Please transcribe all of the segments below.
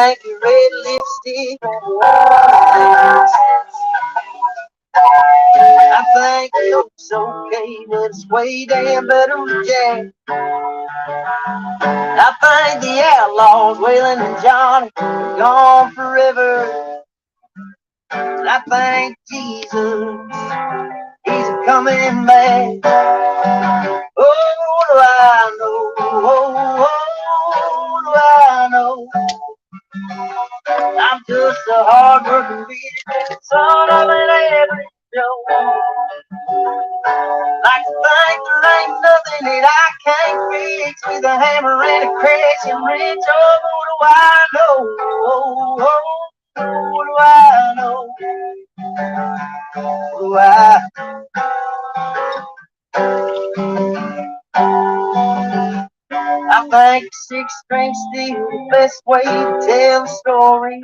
think your red lipstick on the wall. I think it's okay, but it's way damn better with Jack. I think the outlaws, Waylon and Johnny, are gone forever. And I think Jesus, he's coming back. Oh, do I know? Oh, do I know? I'm just a hard-working beat, son of an average Joe. Like to think there ain't nothing that I can't fix with a hammer and a crashing wrench. Oh, do I know? Oh, do I know? Do I think six-string steel the best way to tell a story.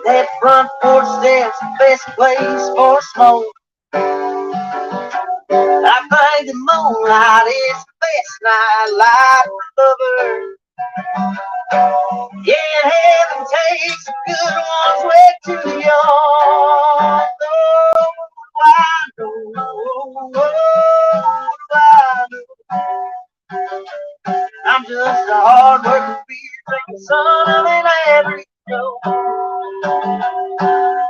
That front porch step's the best place for smoke. I think the moonlight is the best nightlight for lovers. Yeah, heaven takes the good ones way too young. Oh, I know, I know. I'm just a hard-working beer drinking son of an average Joe.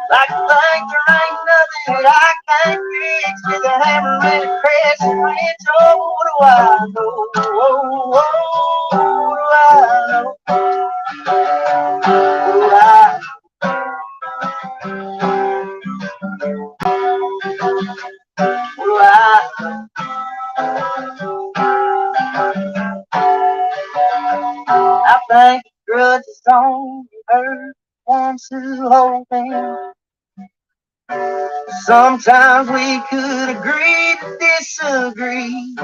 Like to think there ain't nothing that I can't fix with a hammer and a crescent wrench. Oh, what do I know? What do I know? I think the grudge is on the earth wants to hold me. Sometimes we could agree to disagree.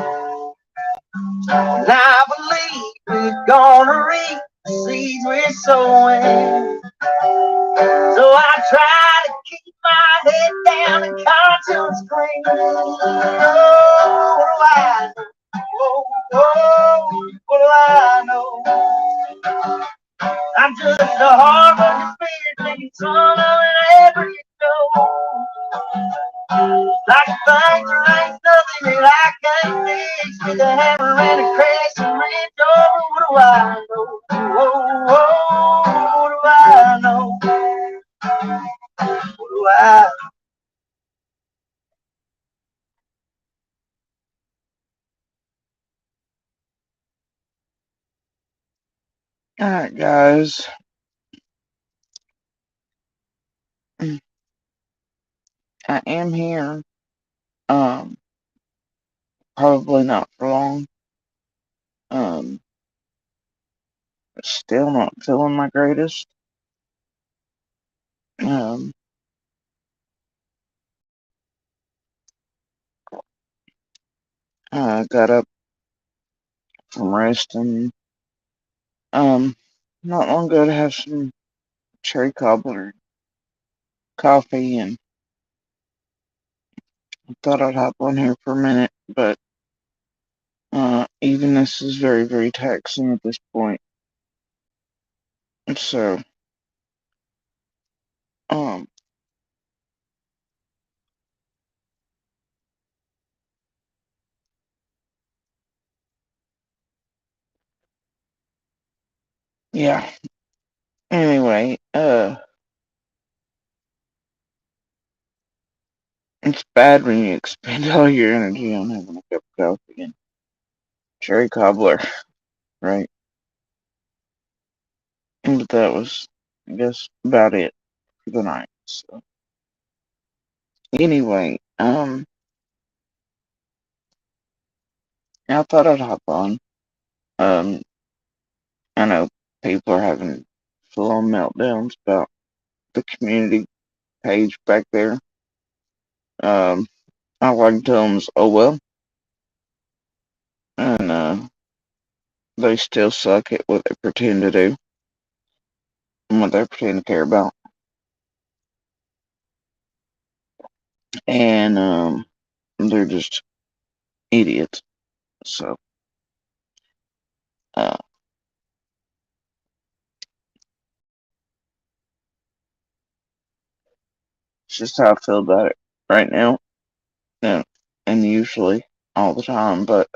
And I believe we're gonna reap the seeds we're sowing. So I try to keep my head down and conscience clean. Oh, what do I know? Oh, what do I know? I'm just a hard-working beer drinking son of an average Joe. Like to think there ain't nothing that I can't fix with a hammer and a crescent wrench. Oh, what do I know? What do I know? What do I? Alright, guys. I am here. Um, Probably not for long. Um, Still not feeling my greatest. Um, I got up from resting. Not long ago to have some cherry cobbler coffee, and I thought I'd hop on here for a minute, but even this is very, very taxing at this point. So, um, yeah. Anyway, it's bad when you expend all your energy on having a cup of coffee and cherry cobbler, right? But that was, I guess, about it for the night. So, anyway, I thought I'd hop on. Um, I know people are having full-on meltdowns about the community page back there. All I can tell them is, oh well, and they still suck at what they pretend to do and what they pretend to care about, and they're just idiots. So, uh, It's just how I feel about it right now. No, and usually all the time, but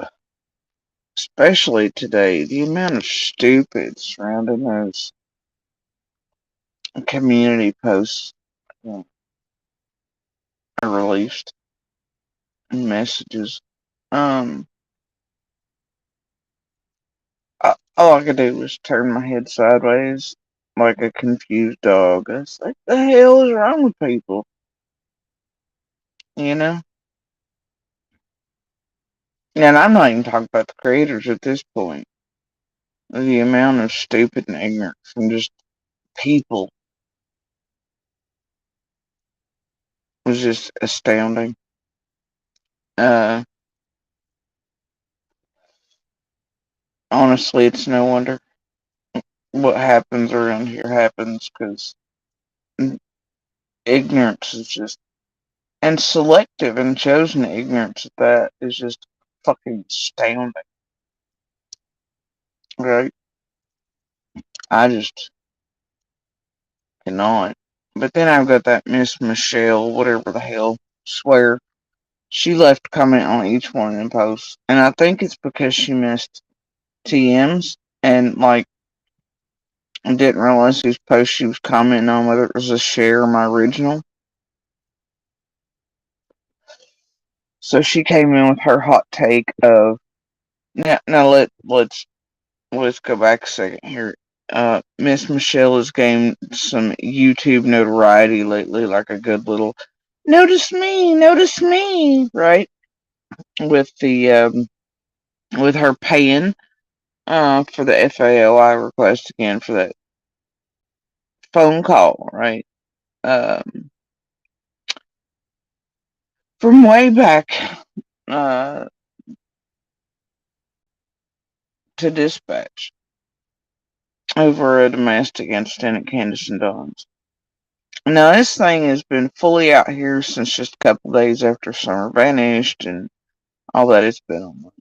especially today, the amount of stupid surrounding those community posts uh, are released and messages. Um, all I could do was turn my head sideways like a confused dog. I was like, the hell is wrong with people? You know? And I'm not even talking about the creators at this point. The amount of stupid and ignorance from just people was just astounding. Uh, Honestly, it's no wonder what happens around here happens because ignorance is just, and selective and chosen ignorance at that is just fucking astounding, right? I just cannot. But then I've got that Miss Michelle, whatever the hell, swear. She left a comment on each one of them posts. And I think it's because she missed TMs and, like, didn't realize whose post she was commenting on, whether it was a share or my original. So she came in with her hot take of, let's go back a second here. Miss Michelle has gained some YouTube notoriety lately, like a good little notice me, right? With the with her paying for the FALI request again for that phone call, right? Um, from way back uh to dispatch over a domestic incident at Candace and Dawn's. Now this thing has been fully out here since just a couple days after Summer vanished and all that. It's been on.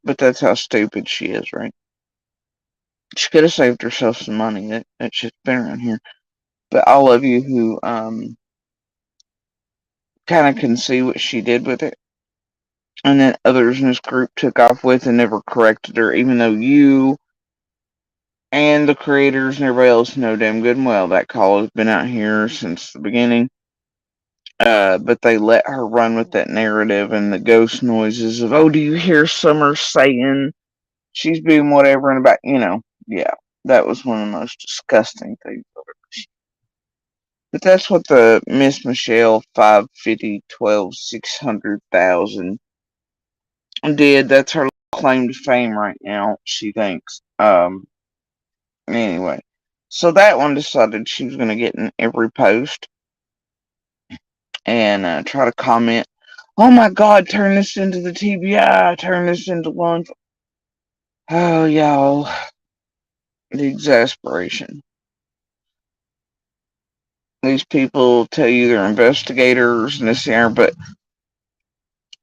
But that's how stupid she is, right? She could have saved herself some money. That shit's been around here. But all of you who kind of can see what she did with it, and then others in this group took off with and never corrected her, even though you and the creators and everybody else know damn good and well that call has been out here since the beginning. But they let her run with that narrative and the ghost noises of, oh, do you hear Summer saying she's being whatever and about, yeah, that was one of the most disgusting things I've ever seen. But that's what the Miss Michelle 550 12 600,000 did. That's her claim to fame right now, she thinks. Anyway, so that one decided she was going to get in every post and try to comment, oh my god, turn this into the TBI, turn this into one. Oh, y'all, the exasperation. These people tell you they're investigators and this and that, but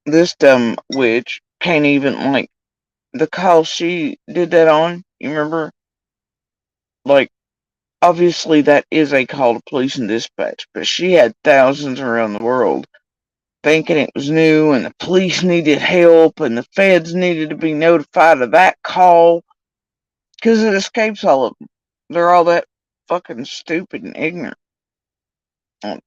this dumb witch can't even, like, the call she did that on, you remember? Like, obviously that is a call to police and dispatch, but she had thousands around the world thinking it was new and the police needed help and the feds needed to be notified of that call because it escapes all of them. They're all that fucking stupid and ignorant.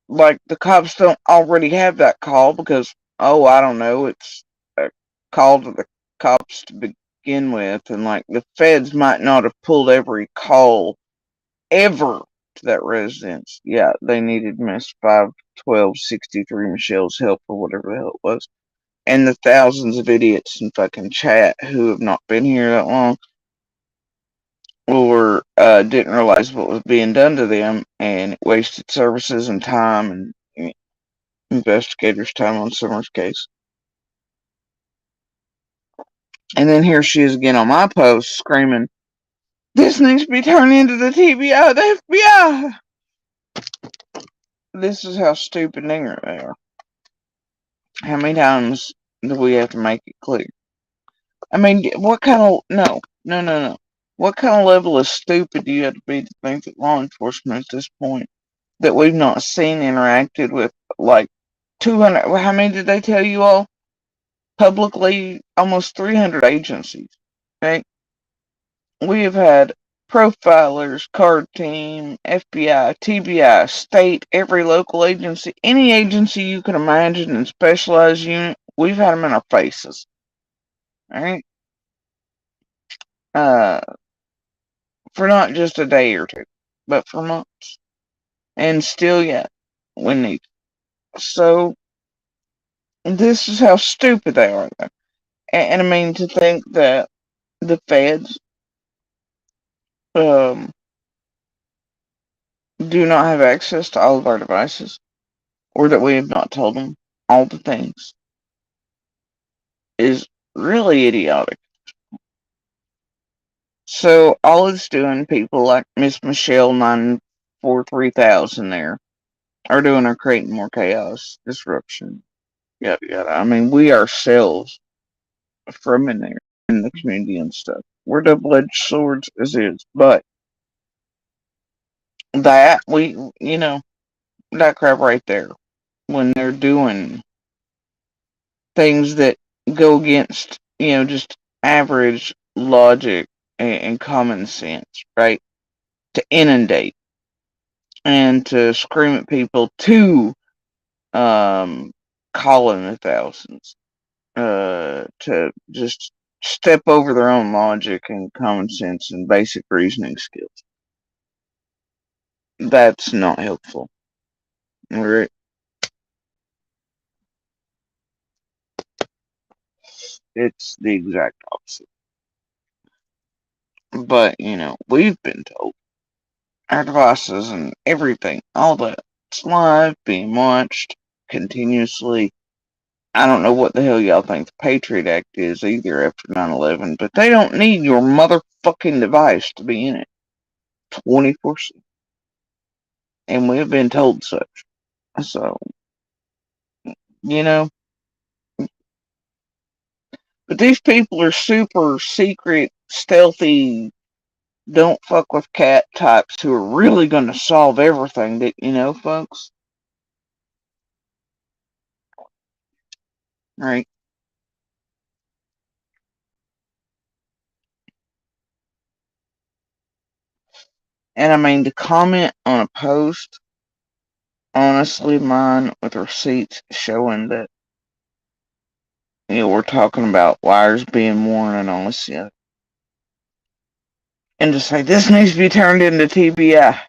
Like, the cops don't already have that call because, oh, I don't know, it's a call to the cops to begin with, and, like, the feds might not have pulled every call ever to that residence. Yeah, they needed Miss 51263 Michelle's help or whatever the hell it was. And the thousands of idiots in fucking chat who have not been here that long or didn't realize what was being done to them, and it wasted services and time and investigators' time on Summer's case. And then here she is again on my post screaming, this needs to be turned into the TBI, the FBI. This is how stupid and ignorant they are. How many times do we have to make it clear? I mean, what kind of, no. What kind of level of stupid do you have to be to think that law enforcement at this point that we've not seen interacted with like 200. How many did they tell you all? Publicly, almost 300 agencies. Okay, we have had profilers, card team, FBI, TBI, state, every local agency, any agency you can imagine and specialized unit. We've had them in our faces. All right, uh, for not just a day or two, but for months, and still yet we need. So this is how stupid they are, though. And I mean to think that the feds um, do not have access to all of our devices, or that we have not told them all the things, is really idiotic. So all it's doing, people like Miss Michelle 943,000 there are doing are creating more chaos, disruption, yada yada. I mean, we ourselves from in there in the community and stuff, we're double-edged swords as is, but that that crap right there, when they're doing things that go against, just average logic and common sense, right? To inundate and to scream at people to um, call in the thousands, to just step over their own logic and common sense and basic reasoning skills. That's not helpful. Right? It's the exact opposite. But, we've been told our devices and everything, all that, it's live, being watched continuously. I don't know what the hell y'all think the Patriot Act is either after 9/11, but they don't need your motherfucking device to be in it 24/7. And we have been told such. So, you know, but these people are super secret, stealthy, don't fuck with cat types who are really going to solve everything that, folks. Right? And I mean, to comment on a post, honestly, mine with receipts showing that, we're talking about wires being worn and all this shit. And to say this needs to be turned into TBI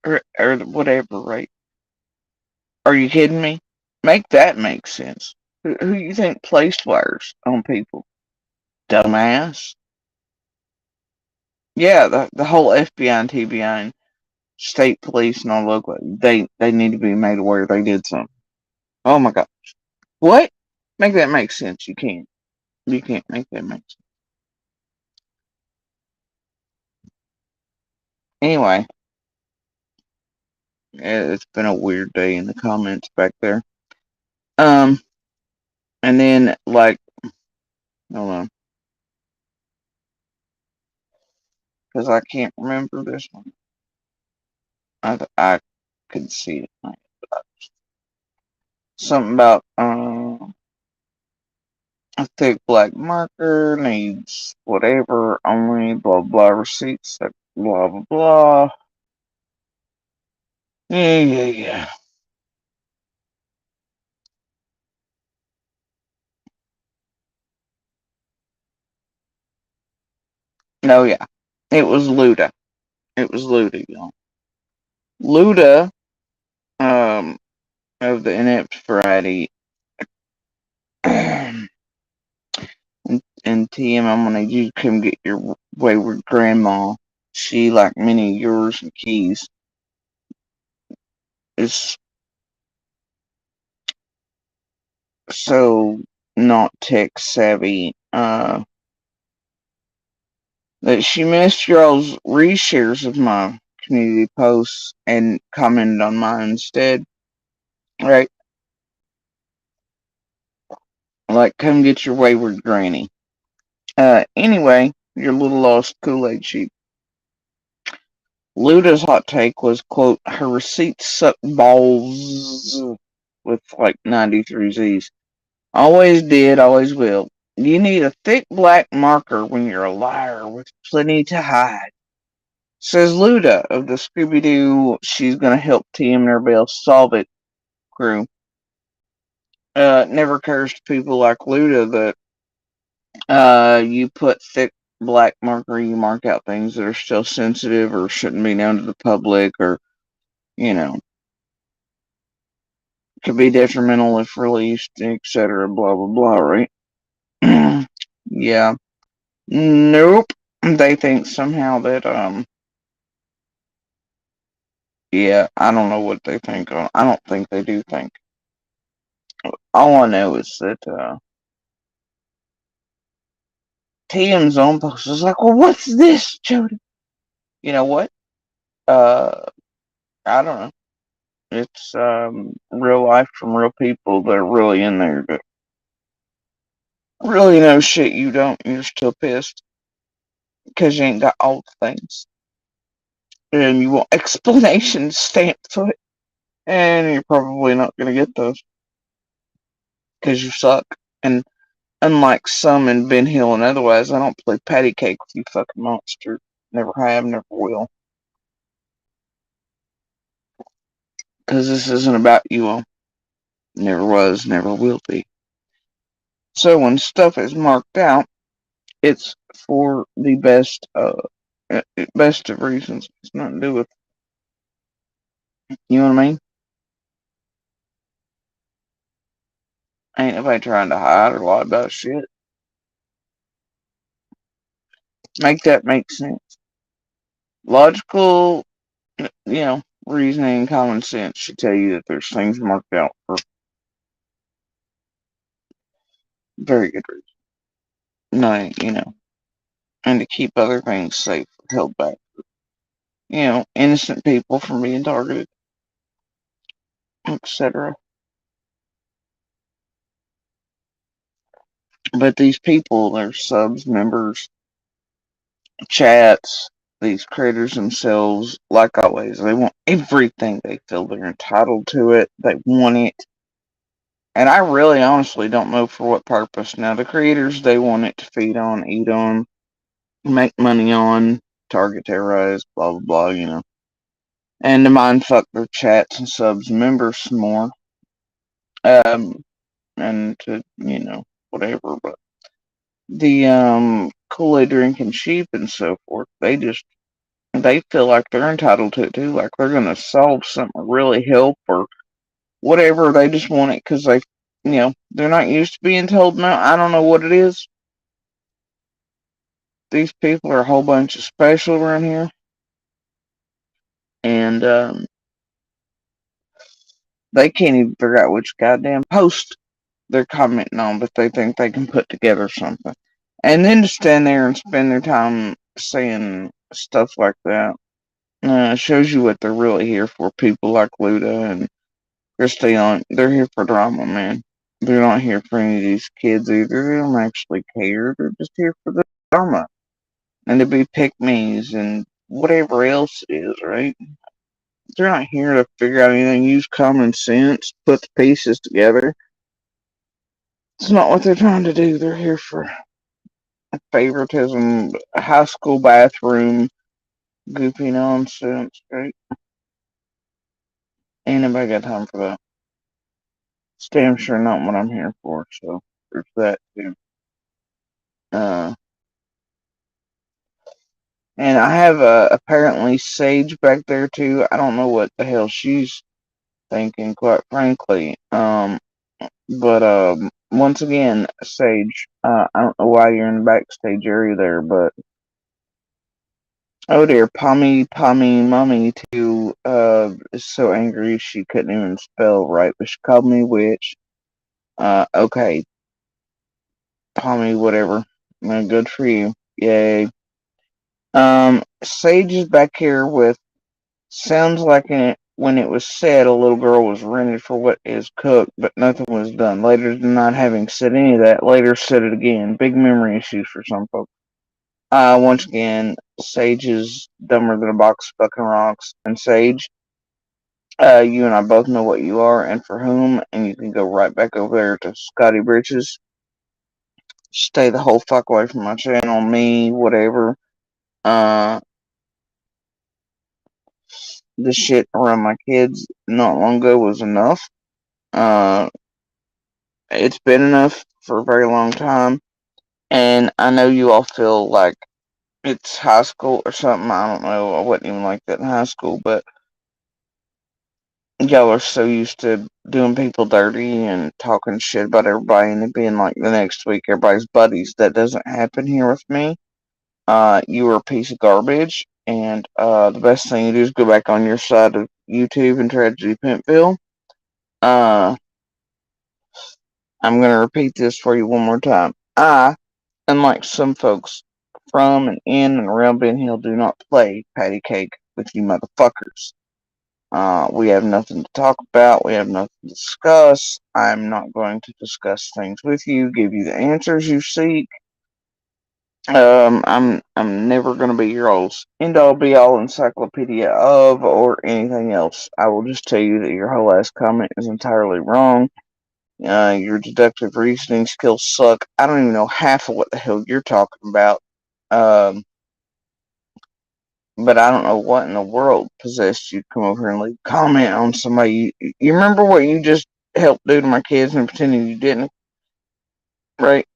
or whatever, right? Are you kidding me? Make that make sense. Who you think placed wires on people? Dumbass. Yeah, the whole FBI and TBI and state police and all local, they need to be made aware they did something. Oh my god. What? Make that make sense. You can't. You can't make that make sense. Anyway, it's been a weird day in the comments back there. Um, and then like, hold on, because I can't remember this one. I could see it. Something about a thick black marker needs whatever only blah blah receipts that blah blah blah. Yeah. No, yeah. It was Luda. It was Luda, y'all. Luda, um, of the inept variety. and, and TM, I'm gonna need you to come get your wayward grandma. She, like many of yours and Keys, is so not tech savvy, that she missed y'all's reshares of my community posts and commented on mine instead. Right? Like, come get your wayward granny. Anyway, your little lost Kool-Aid sheep. Luda's hot take was, quote, her receipts suck balls with like 93 Z's. Always did, always will. You need a thick black marker when you're a liar with plenty to hide. Says Luda of the Scooby Doo She's Gonna Help TM Bell Solve It crew. Never occurs to people like Luda that you put thick black marker, you mark out things that are still sensitive or shouldn't be known to the public or, you know, could be detrimental if released, etc. Blah blah blah, right? Yeah. Nope. They think somehow that yeah, I don't know what they think. I don't think they do think. All I know is that TM's own post is like, well, what's this, Jody? You know what? Uh, I don't know. It's real life from real people that are really in there that really know shit you don't. You're still pissed because you ain't got all the things, and you want explanations stamped to it, and you're probably not gonna get those because you suck. And unlike some in Ben Hill and otherwise, I don't play patty cake with you fucking monster. Never have, never will. Because this isn't about you all. Never was, never will be. So when stuff is marked out, it's for the best of reasons. It's nothing to do with, you know what I mean? Ain't nobody trying to hide or lie about shit. Make that make sense. Logical, reasoning, common sense should tell you that there's things marked out for very good reason. No, and to keep other things safe, held back. Innocent people from being targeted, etc. But these people, they're subs, members, chats, these creators themselves, like always, they want everything. They feel they're entitled to it. They want it. And I really honestly don't know for what purpose. Now, the creators, they want it to feed on, eat on, make money on, target terrorize, blah, blah, blah, And to mind fuck their chats and subs members some more. And to, whatever. But the Kool-Aid drinking sheep and so forth, they feel like they're entitled to it too, like they're gonna solve something, really help or whatever. They just want it because they're not used to being told no. I don't know what it is. These people are a whole bunch of special around here, and they can't even figure out which goddamn post they're commenting on, but they think they can put together something. And then to stand there and spend their time saying stuff like that shows you what they're really here for. People like Luda and Christian, they're here for drama, man. They're not here for any of these kids either. They don't actually care. They're just here for the drama. And to be pick-me's and whatever else it is, right? They're not here to figure out anything. Use common sense, put the pieces together. It's not what they're trying to do. They're here for favoritism, high school bathroom, goofy nonsense, right? Ain't nobody got time for that. It's damn sure not what I'm here for, so there's that too. And I have apparently Sage back there too. I don't know what the hell she's thinking, quite frankly. But once again, Sage, I don't know why you're in the backstage area there, but oh dear, Pommy, Mummy too, is so angry she couldn't even spell right, but she called me witch. Okay, Pommy, whatever. Good for you. Yay. Sage is back here with sounds like when it was said a little girl was rented for what is cooked, but nothing was done. Later, not having said any of that, later said it again. Big memory issues for some folks. Once again, Sage is dumber than a box of fucking rocks. And Sage, you and I both know what you are and for whom, and you can go right back over there to Scotty Britches. Stay the whole fuck away from my channel, me, whatever. Uh, the shit around my kids not long ago was enough. Uh, it's been enough for a very long time, and I know you all feel like it's high school or something. I don't know. I wasn't even like that in high school, but y'all are so used to doing people dirty and talking shit about everybody and it being like the next week everybody's buddies. That doesn't happen here with me. You are a piece of garbage, and the best thing you do is go back on your side of YouTube and Tragedy Pimpville. Uh, I'm gonna repeat this for you one more time. I, unlike some folks from and in and around Ben Hill, do not play patty cake with you motherfuckers. We have nothing to talk about. We have nothing to discuss. I'm not going to discuss things with you, give you the answers you seek. I'm never gonna be your old end all be all encyclopedia of or anything else. I will just tell you that your whole ass comment is entirely wrong. Your deductive reasoning skills suck. I don't even know half of what the hell you're talking about. Um, but I don't know what in the world possessed you to come over here and leave a comment on somebody. You remember what you just helped do to my kids and pretending you didn't, right?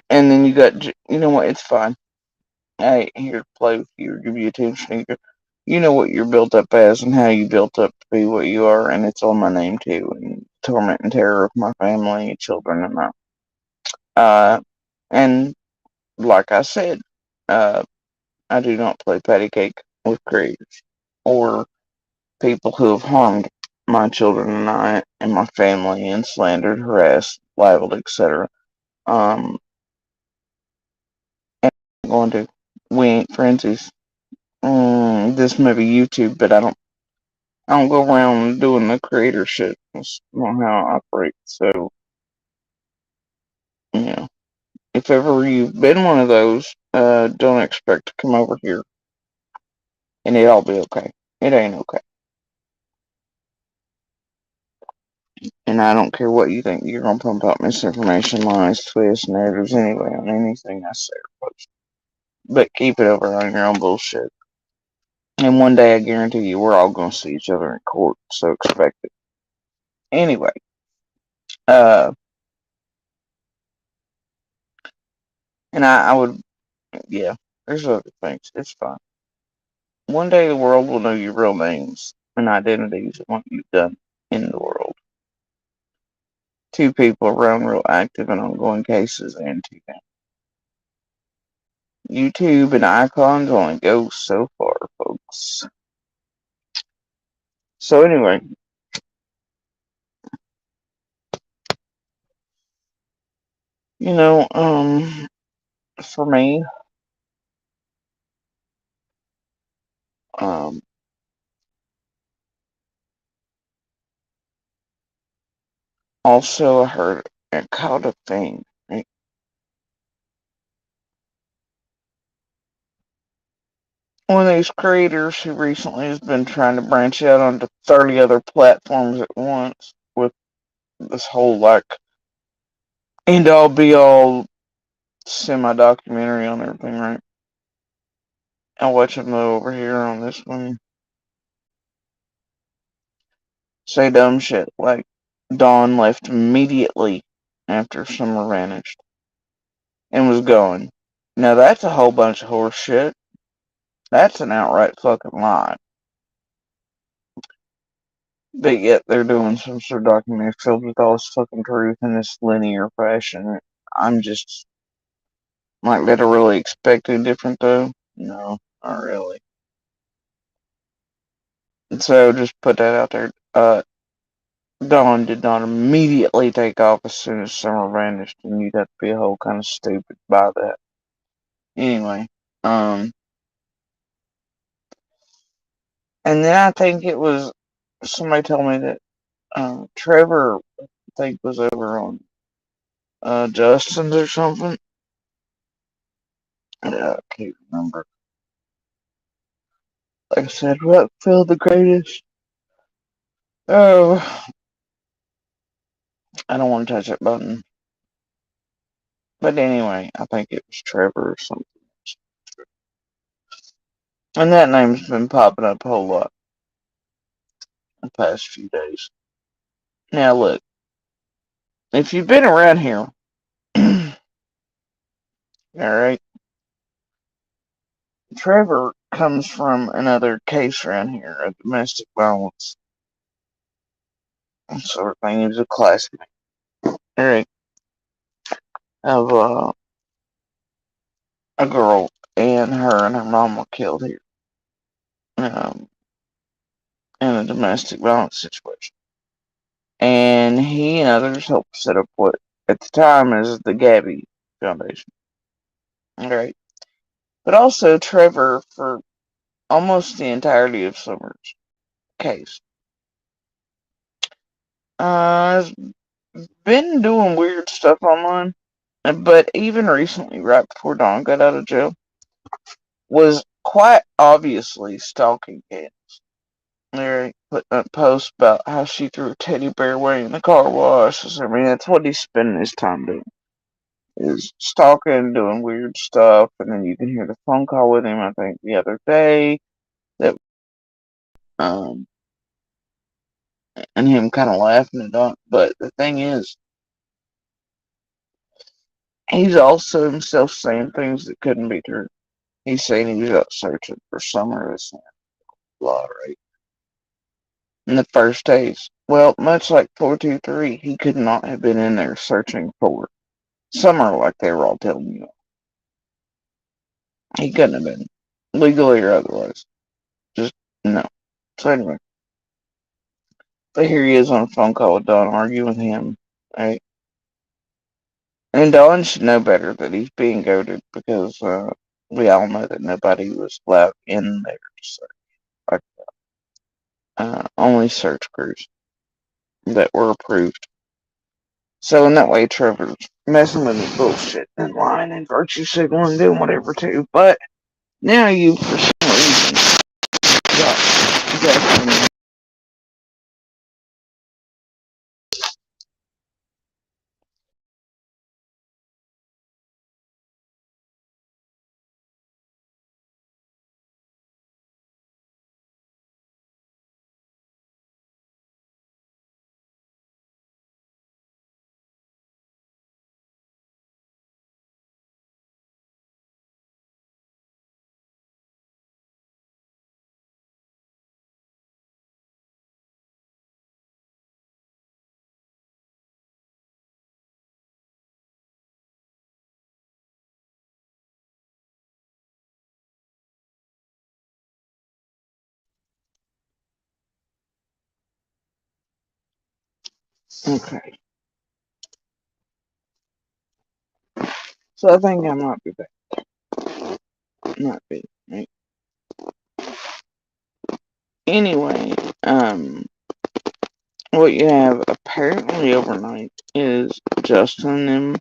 And then you got, you know what? It's fine. I ain't here to play with you or give you attention either. You know what you're built up as and how you built up to be what you are, and it's on my name too. And torment and terror of my family and children and that. And like I said, uh, I do not play patty cake with creators or people who have harmed my children and I and my family and slandered, harassed, libeled, etc. Um, and I'm going to. We ain't frenzies. This may be YouTube, but I don't go around doing the creator shit. That's not how I operate. So, you know, if ever you've been one of those, don't expect to come over here and it'll be okay. It ain't okay. And I don't care what you think. You're gonna pump out misinformation, lies, twists, narratives anyway on anything I say or post. But keep it over on your own bullshit. And one day I guarantee you we're all gonna see each other in court. So expect it. Anyway, uh, and I would, yeah, there's other things. It's fine. One day the world will know your real names and identities and what you've done in the world. Two people around real active and ongoing cases and two now. YouTube and icons only go so far, folks. So anyway, you know, for me, um, also I heard it called a thing. Right? One of these creators who recently has been trying to branch out onto 30 other platforms at once with this whole like end all be all semi documentary on everything, right? I'll watch him though over here on this one say dumb shit like Dawn left immediately after Summer vanished and was gone. Now that's a whole bunch of horse shit. That's an outright fucking lie. But yet they're doing some sort of documentary filled with all this fucking truth in this linear fashion. I'm just like, did I really expect it different though? No, not really. And so just put that out there. Dawn did not immediately take off as soon as Summer vanished, and you'd have to be a whole kind of stupid by that. Anyway, um, and then I think it was somebody told me that Trevor, I think, was over on Justin's or something, Yeah, I can't remember. Like I said, what feel the greatest? Oh, I don't want to touch that button. But anyway, I think it was Trevor or something. And that name's been popping up a whole lot the past few days. Now look, if you've been around here, alright, Trevor comes from another case around here, a domestic violence sort of thing. He was a classmate, alright, of a girl, and her mom were killed here um, in a domestic violence situation. And he and others helped set up what at the time is the Gabby Foundation. Alright. But also Trevor, for almost the entirety of Summer's case, has been doing weird stuff online. But even recently, right before Dawn got out of jail, was quite obviously stalking Candace. Larry putting up posts about how she threw a teddy bear away in the car wash. I mean, that's what he's spending his time doing. Is stalking, doing weird stuff, and then you can hear the phone call with him, I think, the other day, that um and him kind of laughing it off. But the thing is, he's also himself saying things that couldn't be true. He's saying he was out searching for Summer this and blah, right? In the first days. Well, much like 423, he could not have been in there searching for Summer like they were all telling you. He couldn't have been, legally or otherwise. Just no. So anyway, but here he is on a phone call with Don, arguing with him, right? And Don should know better that he's being goaded because we all know that nobody was allowed in there to search. Like, only search crews that were approved. So in that way, Trevor's messing with his bullshit and lying and virtue signaling, doing whatever too. But now you, for some reason, got okay. So I think I might be back. Might be. Right? Anyway, what you have apparently overnight is Justin and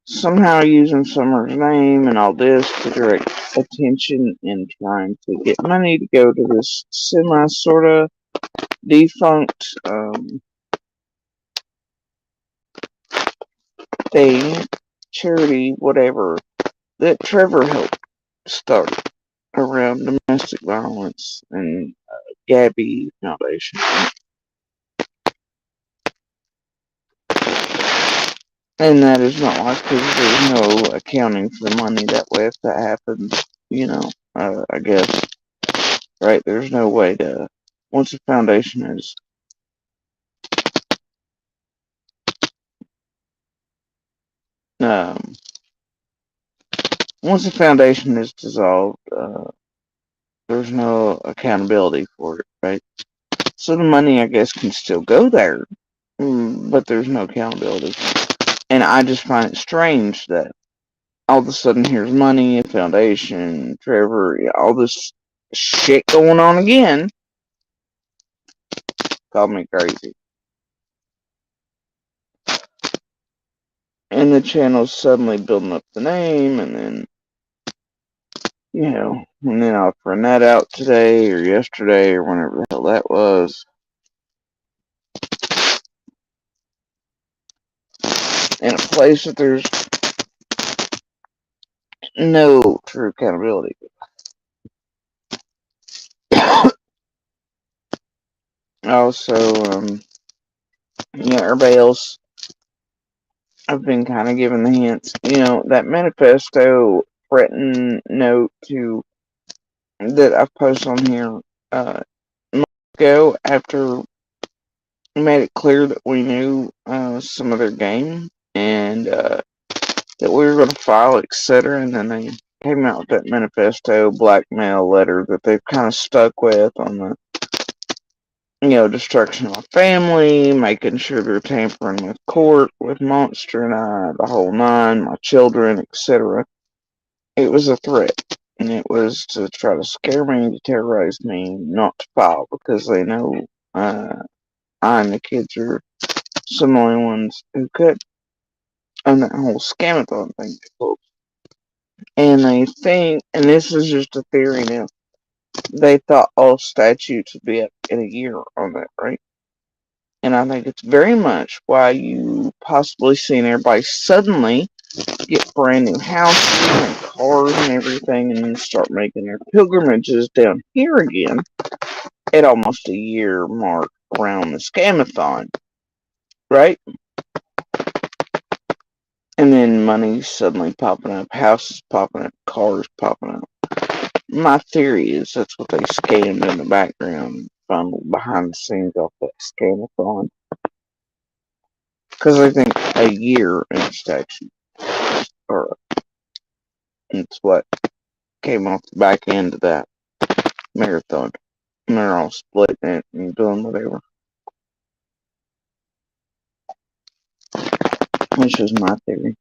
somehow using Summer's name and all this to direct attention and trying to get money to go to this semi sort of defunct thing, charity, whatever, that Trevor helped start around domestic violence and Gabby Foundation. And that is not like there's no accounting for the money that way if that happens, I guess, right? There's no way to, once a foundation is, um, once a foundation is dissolved, there's no accountability for it, right? So the money, I guess, can still go there, but there's no accountability. And I just find it strange that all of a sudden here's money, a foundation, Trevor, all this shit going on again. Called me crazy. And the channel's suddenly building up the name, and then And then I'll print that out today or yesterday or whenever the hell that was, in a place that there's no true accountability. Also, everybody else, I've been kind of giving the hints. That manifesto threatening note to that I've posted on here months ago after we made it clear that we knew some of their game and that we were going to file, etc. And then they came out with that manifesto blackmail letter that they've kind of stuck with on the destruction of my family, making sure they're tampering with court, with Monster and I, the whole nine, my children, etc. It was a threat, and it was to try to scare me, to terrorize me, not to file, because they know I and the kids are some of the only ones who could on that whole scamathon thing. And they think, and this is just a theory now, they thought all statutes would be up in a year on that, right? And I think it's very much why you possibly seen everybody suddenly get brand new houses and cars and everything and then start making their pilgrimages down here again at almost a year mark around the scamathon, right? And then money suddenly popping up, houses popping up, cars popping up. My theory is that's what they scammed in the background, funneled behind the scenes off that scamathon. Because I think a year in a statute, or it's what came off the back end of that marathon. And they're all splitting it and doing whatever. Which is my theory.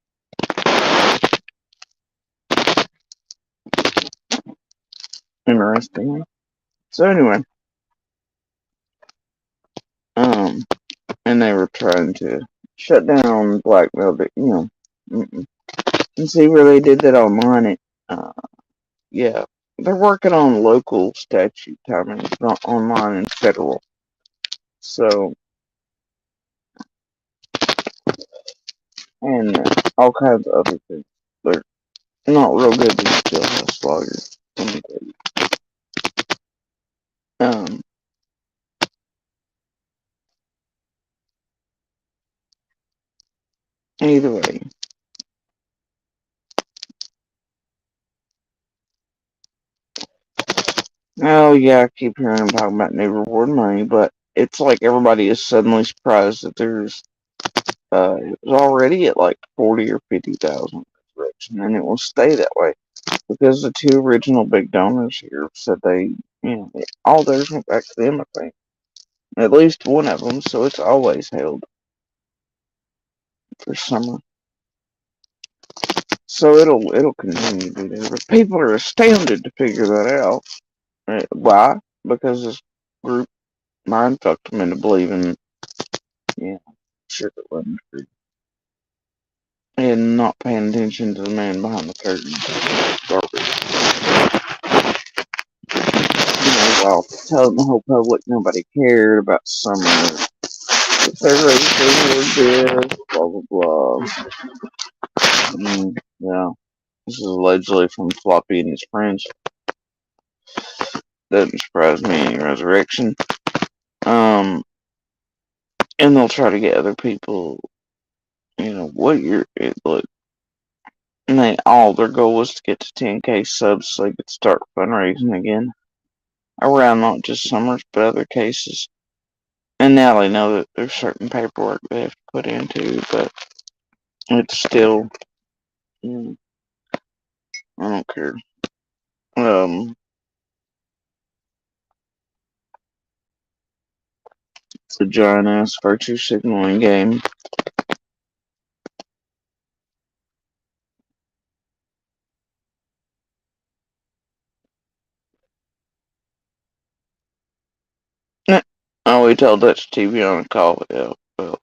Interesting. So anyway, and they were trying to shut down blackmail, but and see where they did that online. Yeah, they're working on local statute timing, not online and federal. So, and all kinds of other things. They're not real good with jailhouse lawyers. Um, Either way. Oh yeah, I keep hearing them talking about new reward money, but it's like everybody is suddenly surprised that there's it was already at like 40 or 50,000 resurrection, and it will stay that way because the two original big donors here said they, all theirs went back to them. I think at least one of them, so it's always held for summer. So it'll continue to be there, but people are astounded to figure that out. Why? Because this group mind fucked them into believing, sugar industry and not paying attention to the man behind the curtain. Garbage. While telling the whole public nobody cared about summer. If they raised their this, blah blah blah. Yeah. This is allegedly from Floppy and his friends. Doesn't surprise me any resurrection. And they'll try to get other people, what you're, look, and their goal was to get to 10K subs so they could start fundraising again. Around not just summers, but other cases. And now they know that there's certain paperwork they have to put into, but it's still, I don't care. It's a giant ass virtue signaling game. Oh, we told Dutch TV on a call. Yeah, well,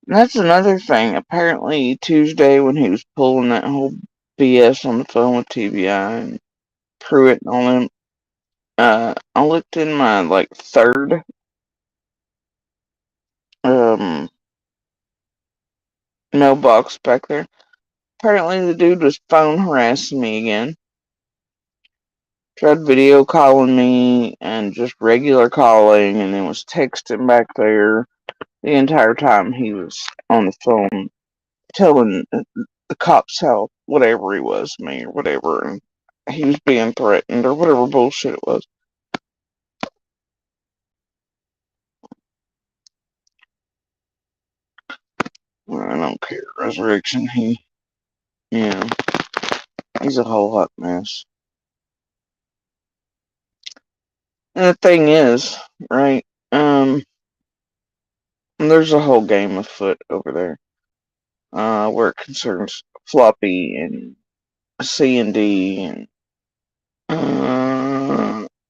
that's another thing. Apparently, Tuesday when he was pulling that whole BS on the phone with TBI, and Pruitt and all them. I looked in my like third um mailbox back there. Apparently the dude was phone harassing me again. Tried video calling me and just regular calling, and then was texting back there the entire time he was on the phone telling the cops how whatever he was to me or whatever, and he was being threatened or whatever bullshit it was. Well, I don't care. Resurrection, yeah, he's a whole hot mess. And the thing is, right, there's a whole game afoot over there, where it concerns Floppy and C&D and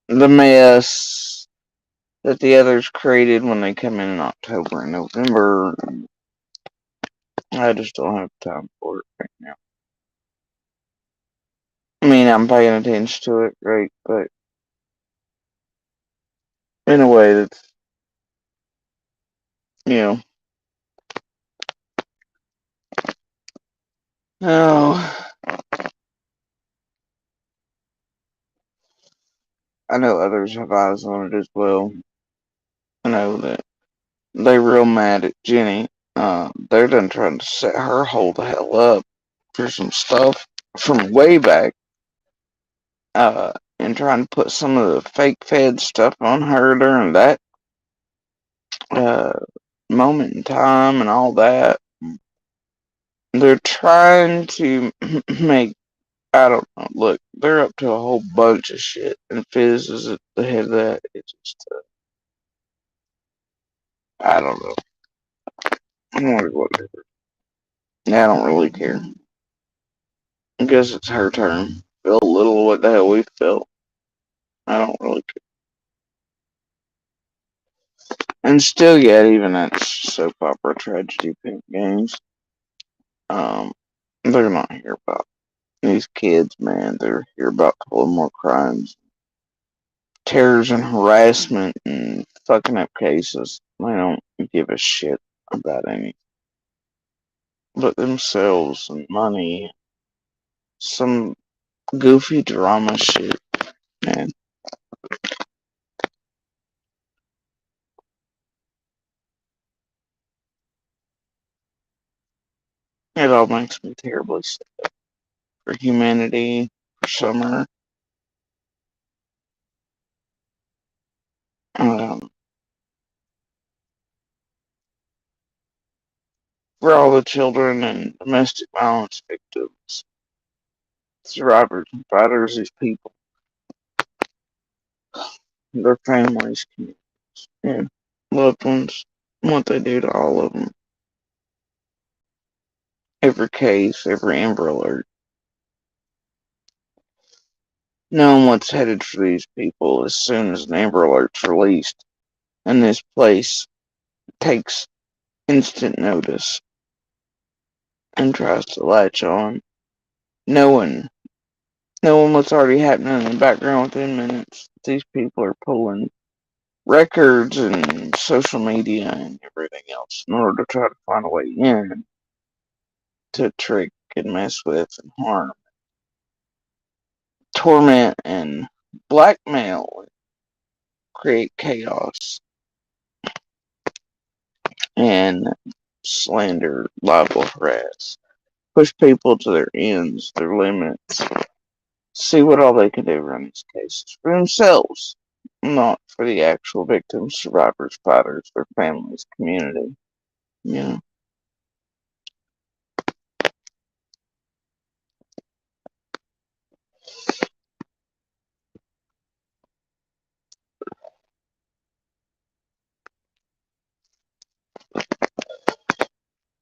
the mess that the others created when they come in October and November. I just don't have time for it right now. I mean, I'm paying attention to it, right? But in a way that's, you know, oh, I know others have eyes on it as well. I know that they real mad at Jenny. They're done trying to set her hold the hell up for some stuff from way back. And trying to put some of the fake Fed stuff on her during that uh moment in time and all that. They're trying to make, I don't know. Look, they're up to a whole bunch of shit, and Fizz is at the head of that. It's just, I don't know. Whatever. I don't really care. I guess it's her turn. Feel a little what the hell we felt. I don't really care. And still yet, even at soap opera tragedy pink games, um, they're not here about these kids, man. They're here about pulling more crimes, terrors and harassment and fucking up cases. They don't give a shit about any but themselves and money. Some goofy drama shit, man. It all makes me terribly sad for humanity, for Summer, um, for all the children and domestic violence victims, survivors and fighters, these people, their families, and loved ones, what they do to all of them. Every case, every Amber Alert. Knowing what's headed for these people as soon as an Amber Alert's released, and this place takes instant notice and tries to latch on, knowing what's already happening in the background within minutes. These people are pulling records and social media and everything else in order to try to find a way in to trick and mess with and harm, torment and blackmail, create chaos and slander, libel, harass, push people to their ends, their limits, see what all they can do around these cases for themselves, not for the actual victims, survivors, fighters, their families, community. You know,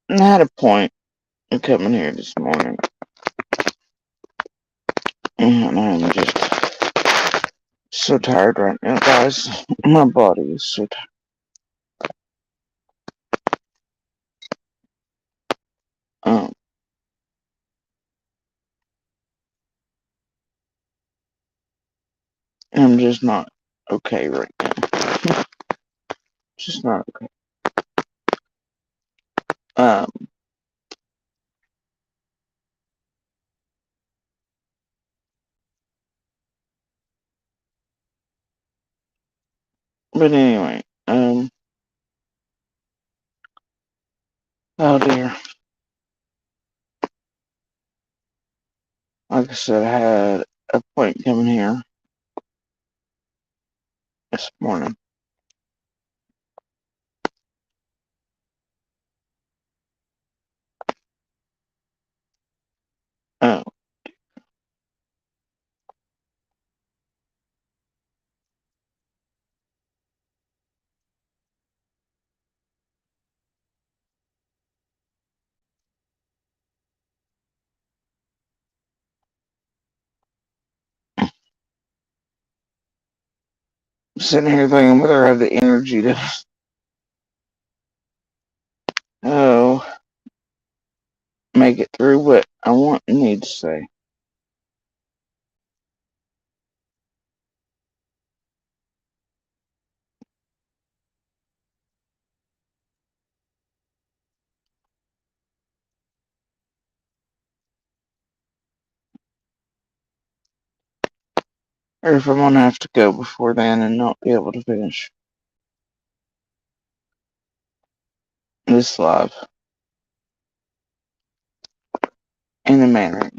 and I had a point in coming here this morning, and I'm just so tired right now, guys. My body is so tired. I'm just not okay right now. Just not okay. Um, but anyway, oh dear. Like I said, I had a point coming here this morning. Oh, sitting here thinking whether I have the energy to, oh, make it through what I want and need to say. Or if I'm gonna have to go before then and not be able to finish this live in the manner.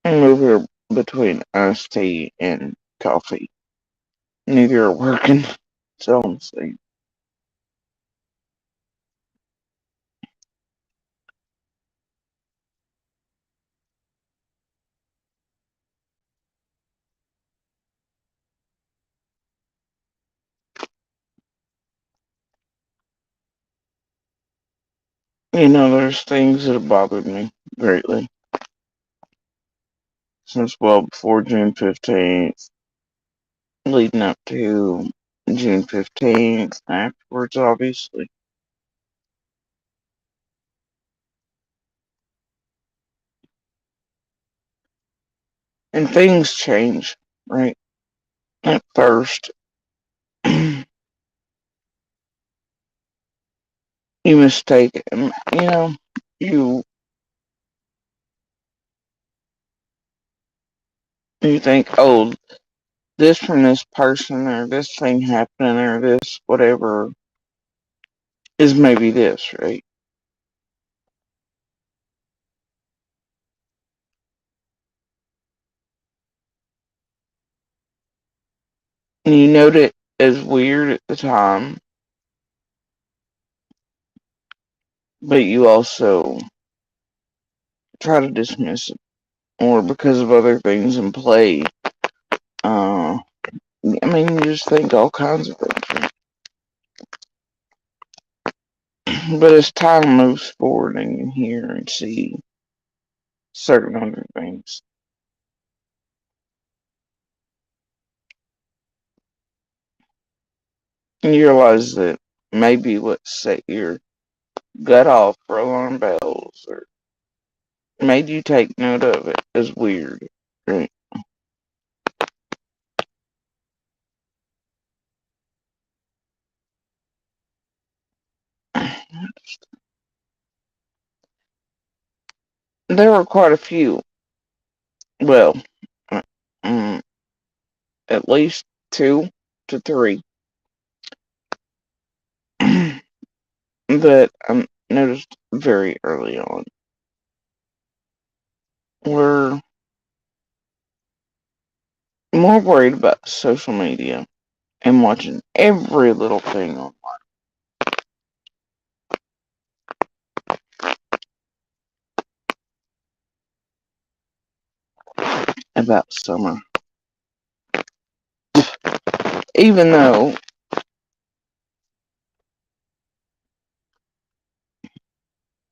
Move here between iced tea and coffee. Neither are working, so I'm saying. There's things that have bothered me greatly since well before June 15th, leading up to June 15th, afterwards, obviously. And things change, right? At first, you mistake it. You you think, oh, this from this person or this thing happening or this whatever is maybe this, right? And you note it as weird at the time, but you also try to dismiss it or because of other things in play. Uh, you just think all kinds of things. But as time moves forward and you hear and see certain other things, and you realize that maybe what set your gut off for alarm bells or made you take note of it is weird, right? There were quite a few. Well, uh, mm, at least two to three that I noticed very early on were more worried about social media and watching every little thing on. about summer. Even though,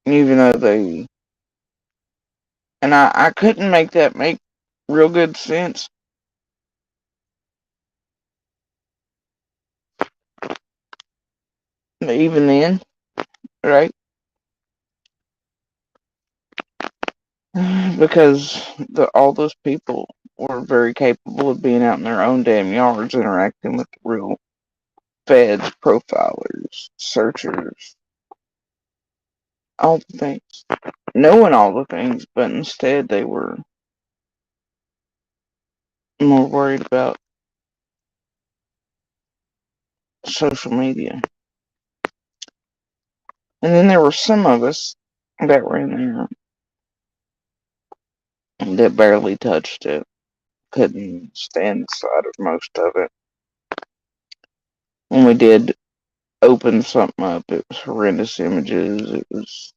they, and I couldn't make that make real good sense. Even then, right? Because all those people were very capable of being out in their own damn yards interacting with real feds, profilers, searchers, all the things. Knowing all the things, but instead they were more worried about social media. And then there were some of us that were in there that barely touched it, couldn't stand the sight of most of it. When we did open something up, it was horrendous images, it was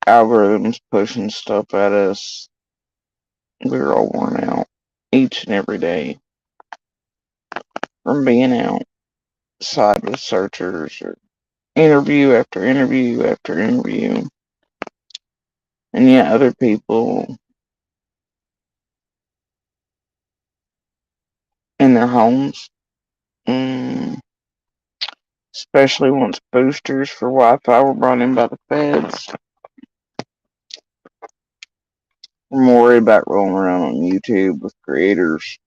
algorithms pushing stuff at us. We were all worn out each and every day from being outside with searchers or interview after interview after interview. And yet other people in their homes, mm, especially once boosters for Wi-Fi were brought in by the feds, were more worried about rolling around on YouTube with creators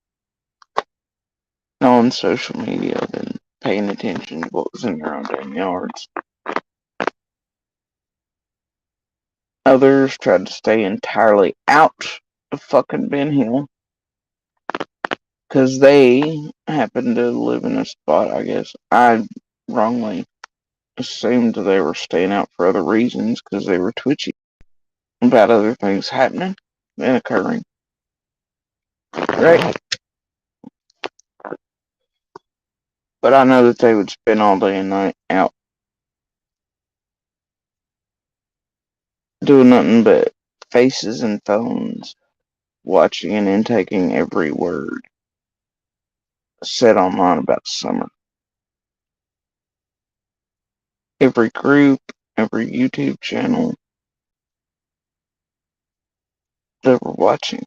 on social media than paying attention to what was in their own damn yards. Others tried to stay entirely out of fucking Ben Hill because they happened to live in a spot, I guess. I wrongly assumed they were staying out for other reasons because they were twitchy about other things happening and occurring. Right? But I know that they would spend all day and night out doing nothing but faces and phones, watching and intaking every word said online about summer. Every group, every YouTube channel, they were watching.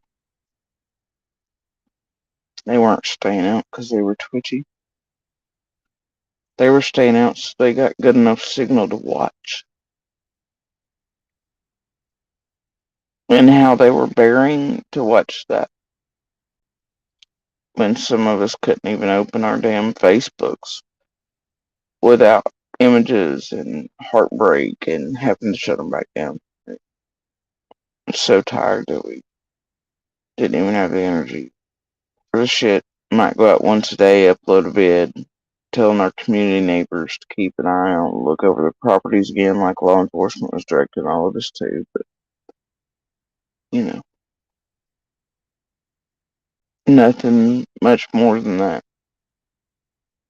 They weren't staying out because they were twitchy. They were staying out so they got good enough signal to watch. And how they were bearing to watch that when some of us couldn't even open our damn Facebooks without images and heartbreak and having to shut them back down. I'm so tired that we didn't even have the energy for the shit. Might go out once a day, upload a vid, telling our community neighbors to keep an eye on, look over the properties again, like law enforcement was directing all of us to. But, nothing much more than that.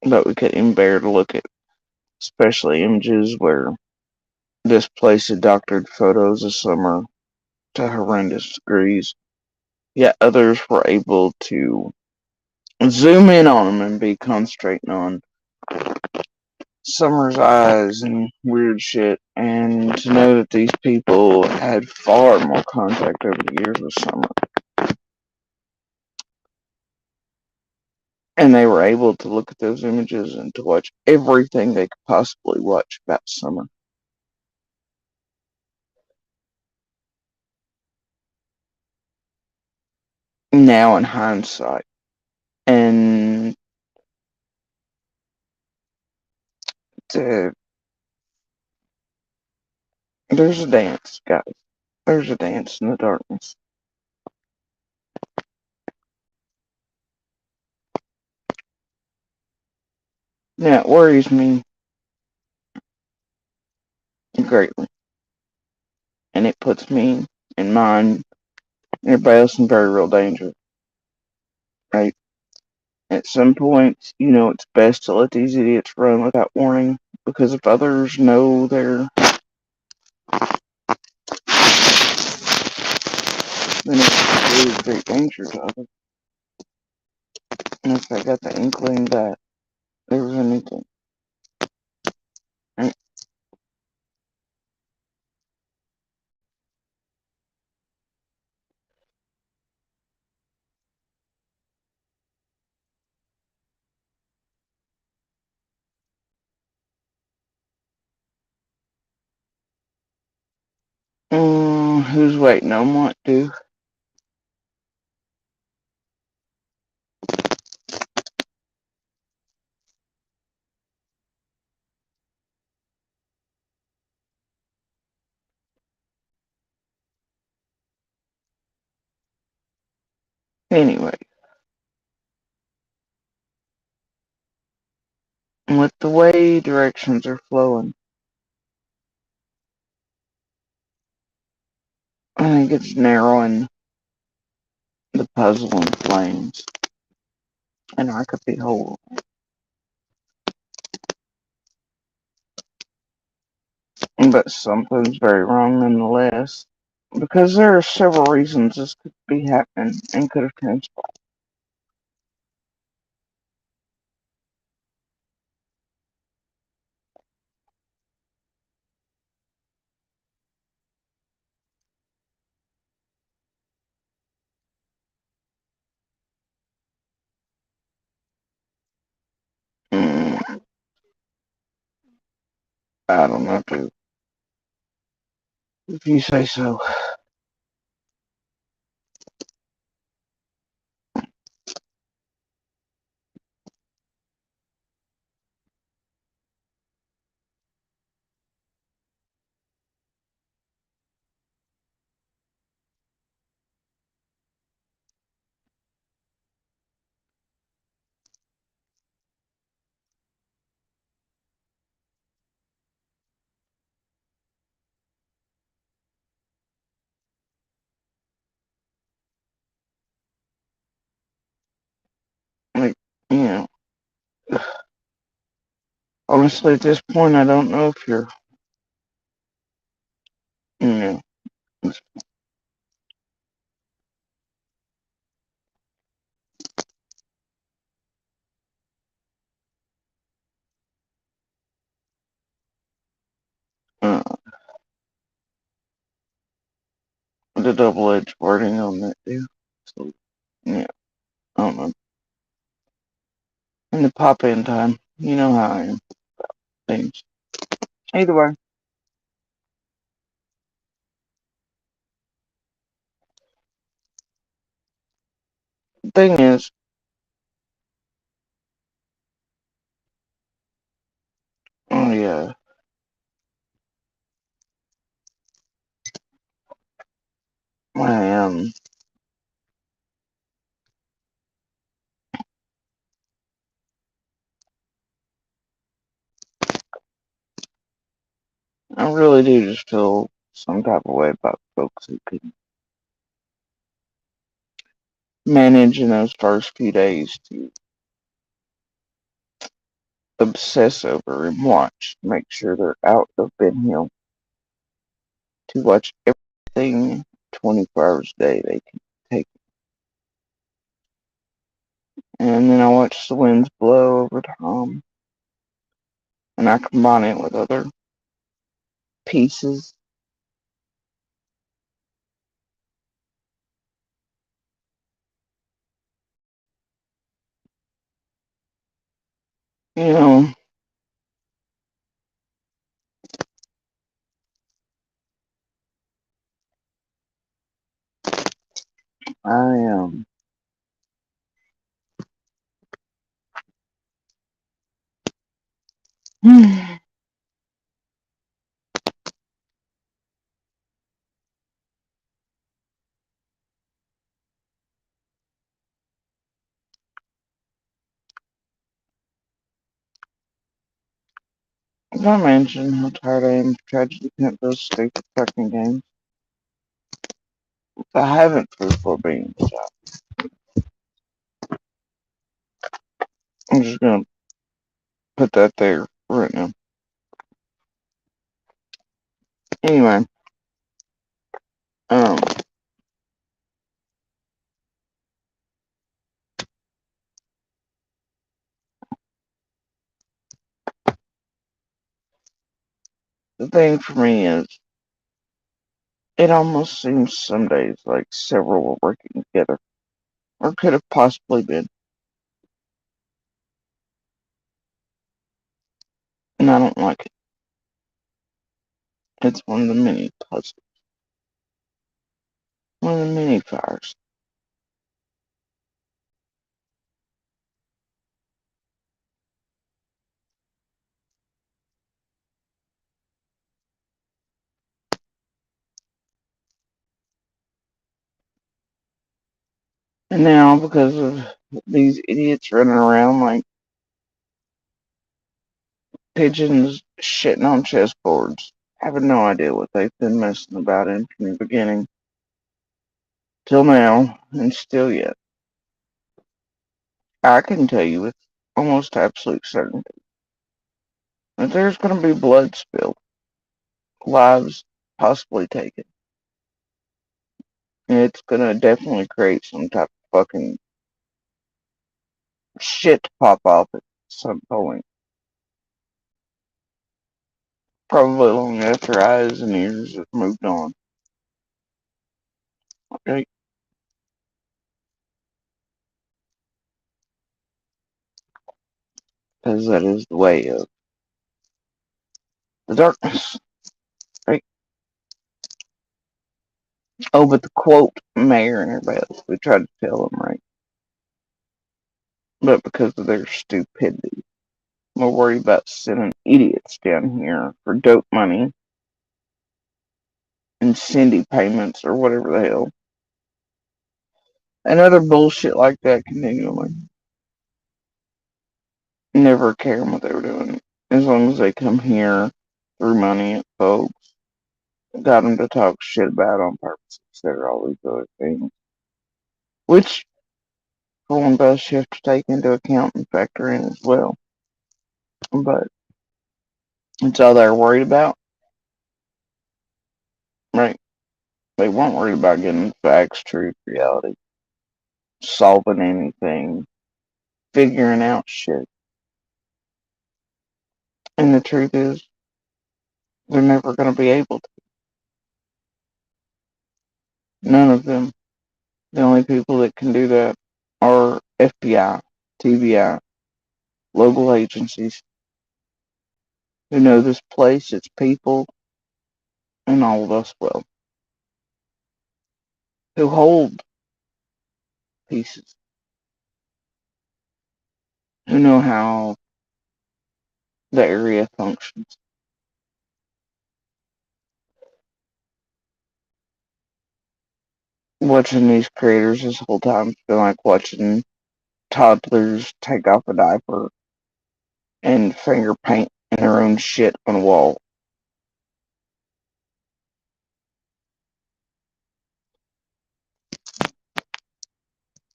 But we couldn't even bear to look at, especially images where this place had doctored photos of summer to horrendous degrees. Yet others were able to zoom in on them and be concentrating on summer's eyes and weird shit, and to know that these people had far more contact over the years with summer. And they were able to look at those images and to watch everything they could possibly watch about summer. Now in hindsight. And there's a dance, guys. There's a dance in the darkness. Now it worries me greatly. And it puts me and mine and everybody else in very real danger. Right? At some point, it's best to let these idiots run without warning, because if others know they're then it's really a great danger to others. And if I got the inkling that there was anything, and, who's waiting on what to? Anyway, with the way directions are flowing, I think it's narrowing the puzzle in flames, and I could be whole. But something's very wrong nonetheless, because there are several reasons this could be happening and could have transpired. Mm, I don't know, dude. If you say so. Like, you know, honestly, at this point, I don't know if you're, you know, uh, the double-edged wording on that, dude. So, yeah, I don't know. In the pop-in time, you know how I am. Things. Either way, the thing is, oh yeah, I I really do just feel some type of way about folks who can manage in those first few days to obsess over and watch, make sure they're out of Ben Hill, to watch everything 24 hours a day they can take. And then I watch the winds blow over Tom, and I combine it with other pieces. You know, I am. As I mentioned how tired I am of tragedy can't those stupid fucking games. I haven't for the 4 so I'm just gonna put that there right now. Anyway, um, the thing for me is, it almost seems some days like several were working together, or could have possibly been. And I don't like it. It's one of the many puzzles, one of the many fires. And now, because of these idiots running around like pigeons shitting on chessboards, having no idea what they've been messing about in from the beginning till now, and still yet, I can tell you with almost absolute certainty that there's going to be blood spilled, lives possibly taken. And it's going to definitely create some type of fucking shit to pop off at some point. Probably long after eyes and ears have moved on. Okay? Because that is the way of the darkness. Right? Oh, but the quote mayor and everybody else, we tried to tell them, right? But because of their stupidity, we're worried about sending idiots down here for dope money and Cindy payments or whatever the hell. And other bullshit like that continually. Never caring what they were doing. As long as they come here, threw money at folks, got them to talk shit about on purpose, etc. All these other things. Which, for one does, you have to take into account and factor in as well. But it's all they're worried about, right? They weren't worried about getting facts, truth, reality, solving anything, figuring out shit. And the truth is, they're never going to be able to. None of them. The only people that can do that are FBI, TBI, local agencies who know this place, its people, and all of us well, who hold pieces, who know how the area functions. Watching these creators this whole time has been like watching toddlers take off a diaper and finger paint in their own shit on a wall.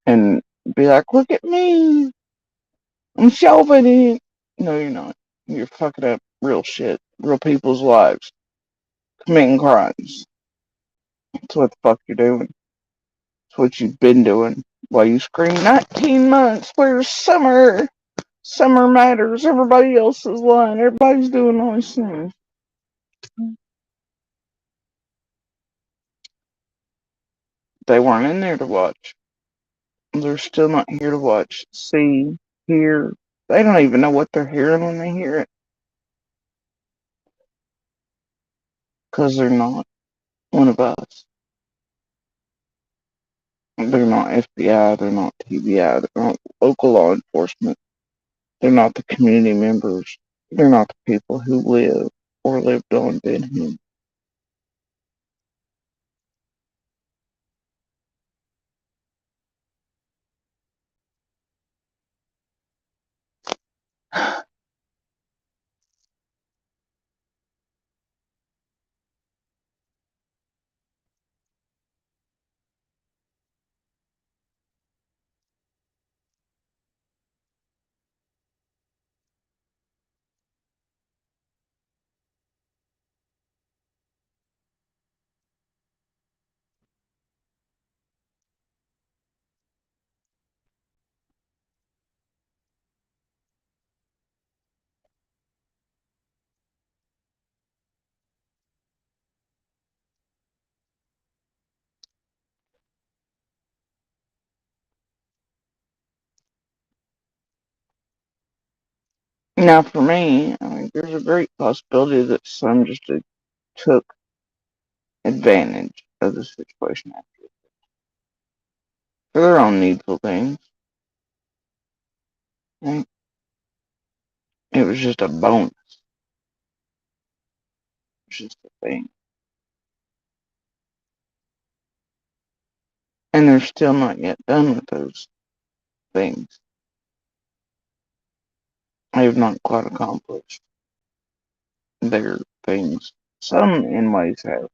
And be like, look at me, I'm shelving it. No, you're not. You're fucking up real shit, real people's lives, committing crimes. That's what the fuck you're doing. It's what you've been doing while you scream 19 months. Where's summer? Summer matters. Everybody else is lying. Everybody's doing all these things. They weren't in there to watch. They're still not here to watch, see, hear. They don't even know what they're hearing when they hear it. Because they're not one of us. They're not FBI. They're not TBI. They're not local law enforcement. They're not the community members. They're not the people who live or lived on Benham. Now, for me, I mean, there's a great possibility that some just took advantage of the situation for their own needful things. Right? It was just a bonus, just a thing. And they're still not yet done with those things. They have not quite accomplished their things. Some, in ways, have.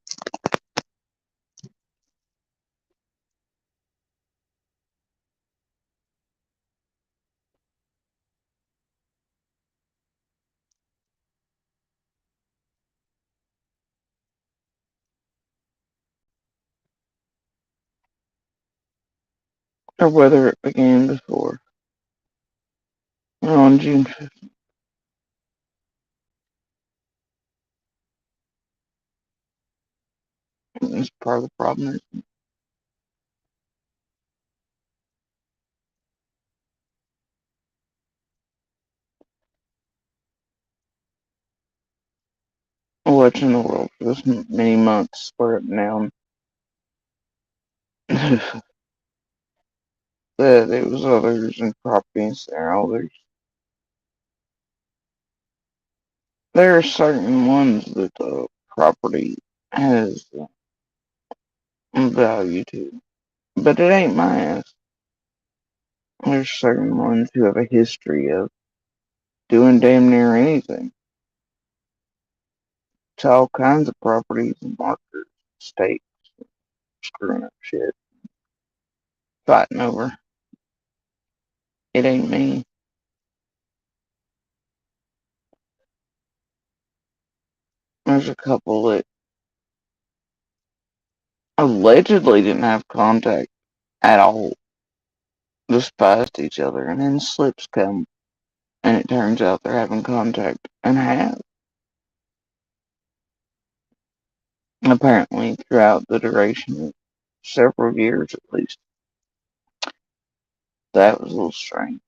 Or whether it began before. On June 5th. That's part of the problem. Watching the world for this many months where it now that it was others and properties there. There are certain ones that the property has value to, but it ain't mine. There's certain ones who have a history of doing damn near anything to all kinds of properties and markers, states, screwing up shit, fighting over. It ain't me. There's a couple that allegedly didn't have contact at all, despised each other, and then slips come, and it turns out they're having contact and have. Apparently, throughout the duration of several years at least. That was a little strange.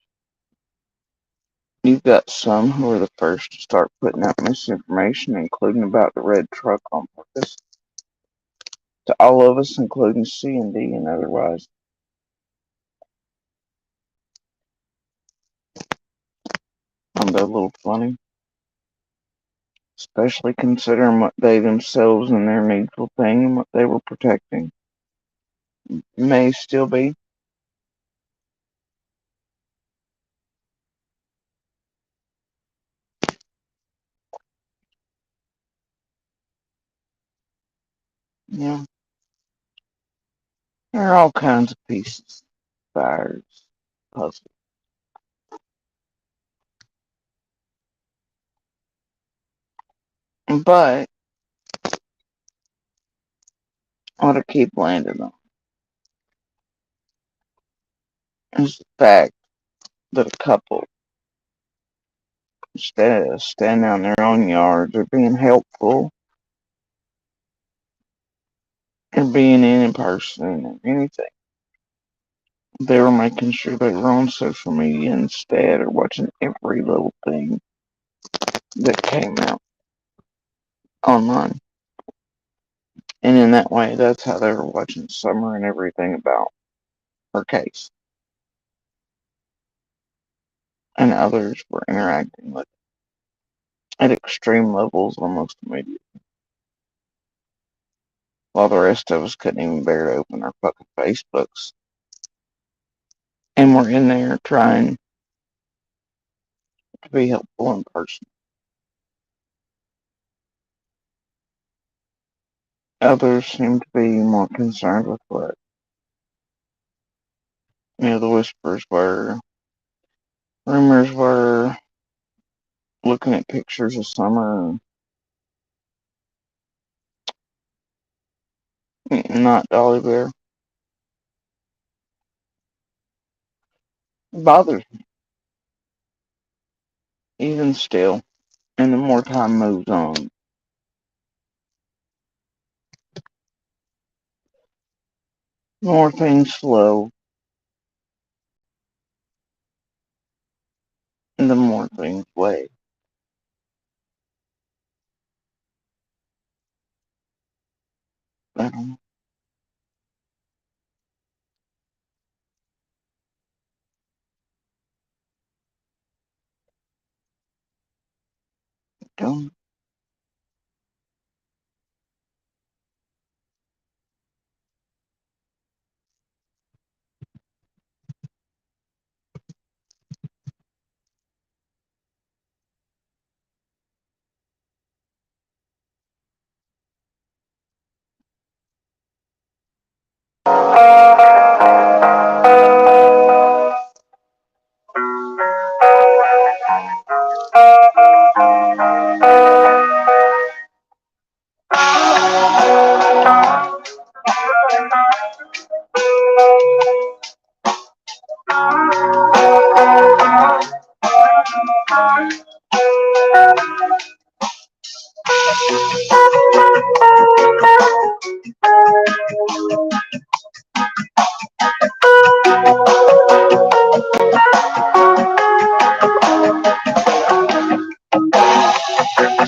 You've got some who are the first to start putting out misinformation, including about the red truck on purpose, to all of us, including C&D and otherwise. Found that a little funny, especially considering what they themselves and their needful thing and what they were protecting may still be. Yeah, there are all kinds of pieces, fires, puzzles. But what I keep landing on is the fact that a couple instead of standing out in their own yards or being helpful or being in person or anything, they were making sure they were on social media instead or watching every little thing that came out online. And in that way, that's how they were watching Summer and everything about her case. And others were interacting with it at extreme levels almost immediately. While the rest of us couldn't even bear to open our fucking Facebooks. And we're in there trying to be helpful in person. Others seem to be more concerned with what the whispers were, rumors were, looking at pictures of Summer, not Dolly Bear. It bothers me, even still. And the more time moves on, the more things flow, and the the more things weigh. I don't.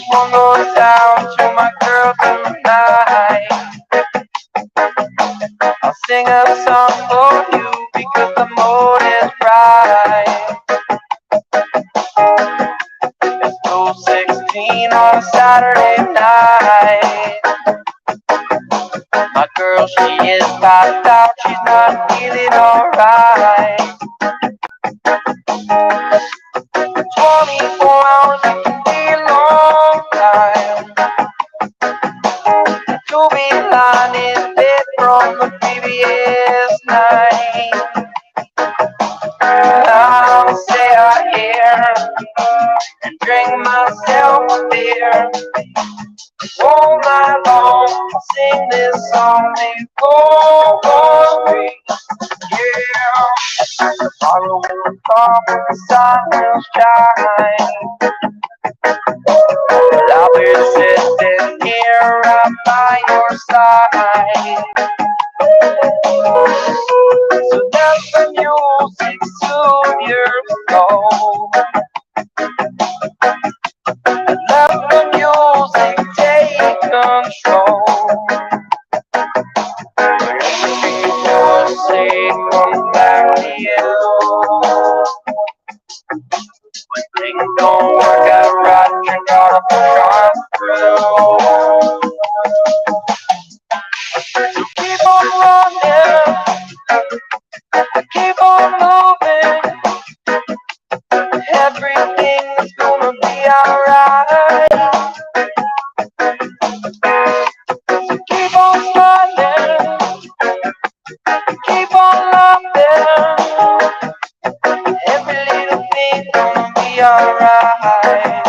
One more time to my girl tonight. I'll sing a song for you because the mood is right. It's 2:16 on a Saturday night. My girl, she is passed out, she's not feeling alright. 24 hours, it can be a long time to be lying in bed from the previous night. I'll stay out here and drink myself a beer all night long. I'll sing this song before we, yeah. Tomorrow will come and the sun will shine. I'll be sitting here right by your side. So that's the music 2 years ago. Let the music take control. When everything you say comes back to you. When things don't work out right, you gotta push on through. So keep on running, keep on moving. Everything's gonna be alright. So keep on smiling, keep on laughing. Every little thing's gonna be alright.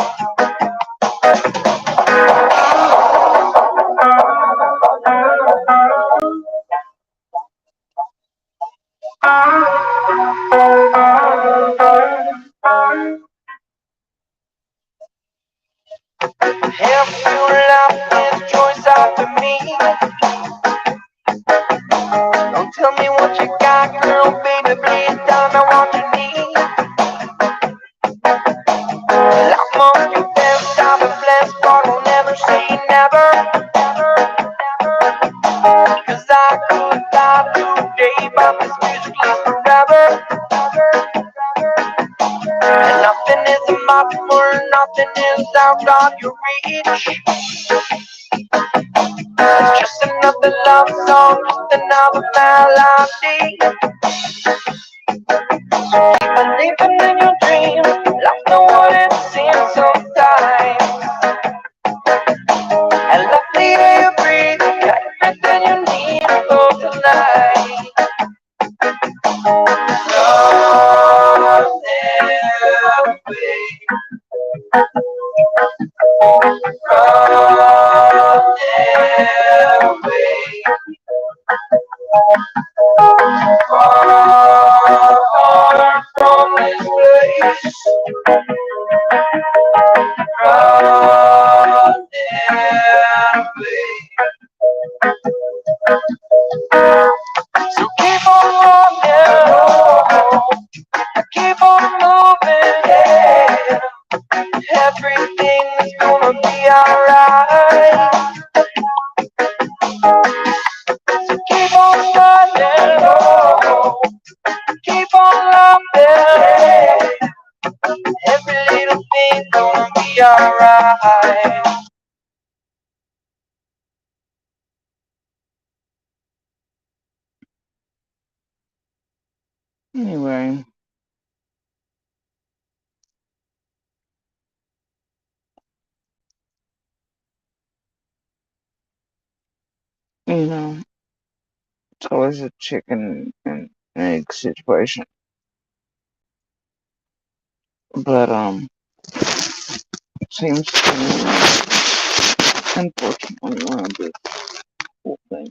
If you laugh this choice after me, don't tell me what you got, girl, baby, please tell me what you need. Life must be best, I've been blessed, but I'll never say never. Cause I could die today, but this music lasts forever. And nothing is impossible, nothing is out of your reach. Just another love song, just another melody. So keep believing in your dream. Life know what it seems sometimes. And love the air you breathe. Got everything you need for tonight. Running away. Running away. Far from this place. Running away. So keep on running, keep on moving, yeah. everything's gonna be alright. Keep on running, oh, keep on loving. Every little thing's gonna be alright. Anyway, you know, it's always a chicken and egg situation. But seems to me, unfortunately, one of the cool things.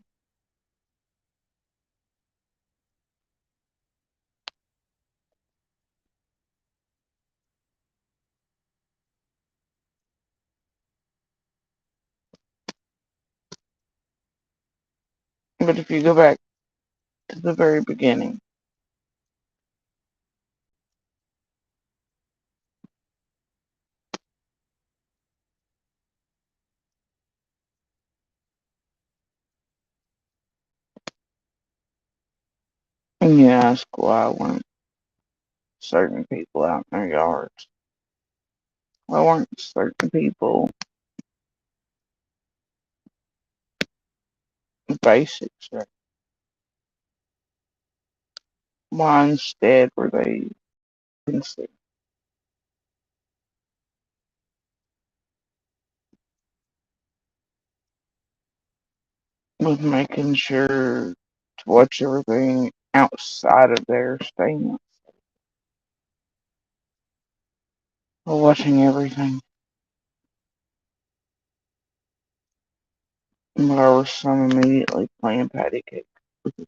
But if you go back to the very beginning, and you ask why weren't certain people out in their yards, why weren't certain people basics, right? Why instead were they concerned with making sure to watch everything outside of their stance, or watching everything? Why were some immediately playing patty cake? Because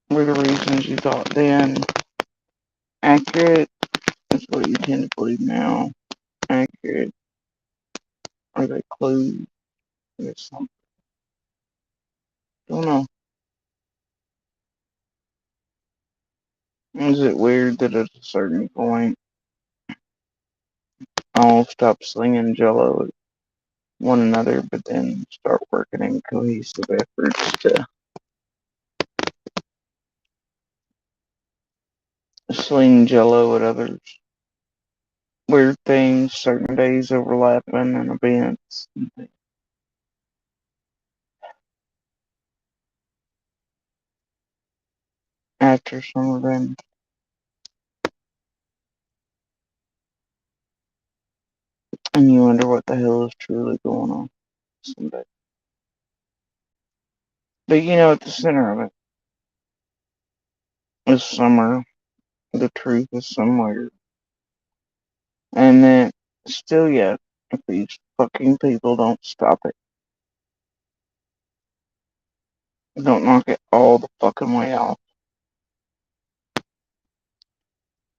were the reasons you thought then accurate? Is what you tend to believe now accurate? Are they clues? There's something. Don't know. Is it weird that at a certain point I'll stop slinging jello at one another, but then start working in cohesive efforts to sling jello at others? Weird things, certain days overlapping and events. After some of them, and you wonder what the hell is truly going on someday. But you know, at the center of it is somewhere. The truth is somewhere. And then, still yet, if these fucking people don't stop it, don't knock it all the fucking way off,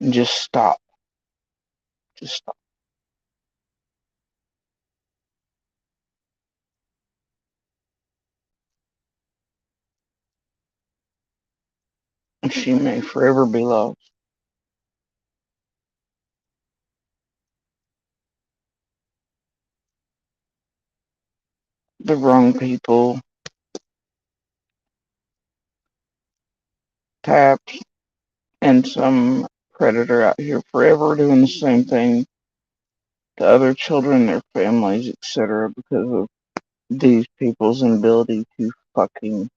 and just stop. Just stop. She may forever be lost. The wrong people, tapped, and some predator out here forever doing the same thing to other children, their families, etc., because of these people's inability to fucking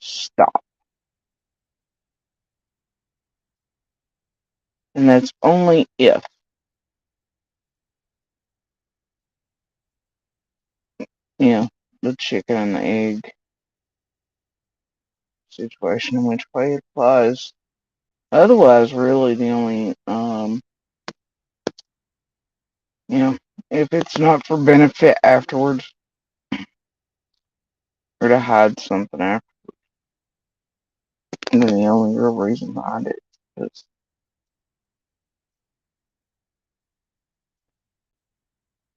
stop. And that's only if, you know, the chicken and the egg situation, in which way it applies. Otherwise, really, the only, you know, if it's not for benefit afterwards or to hide something after, then the only real reason behind it is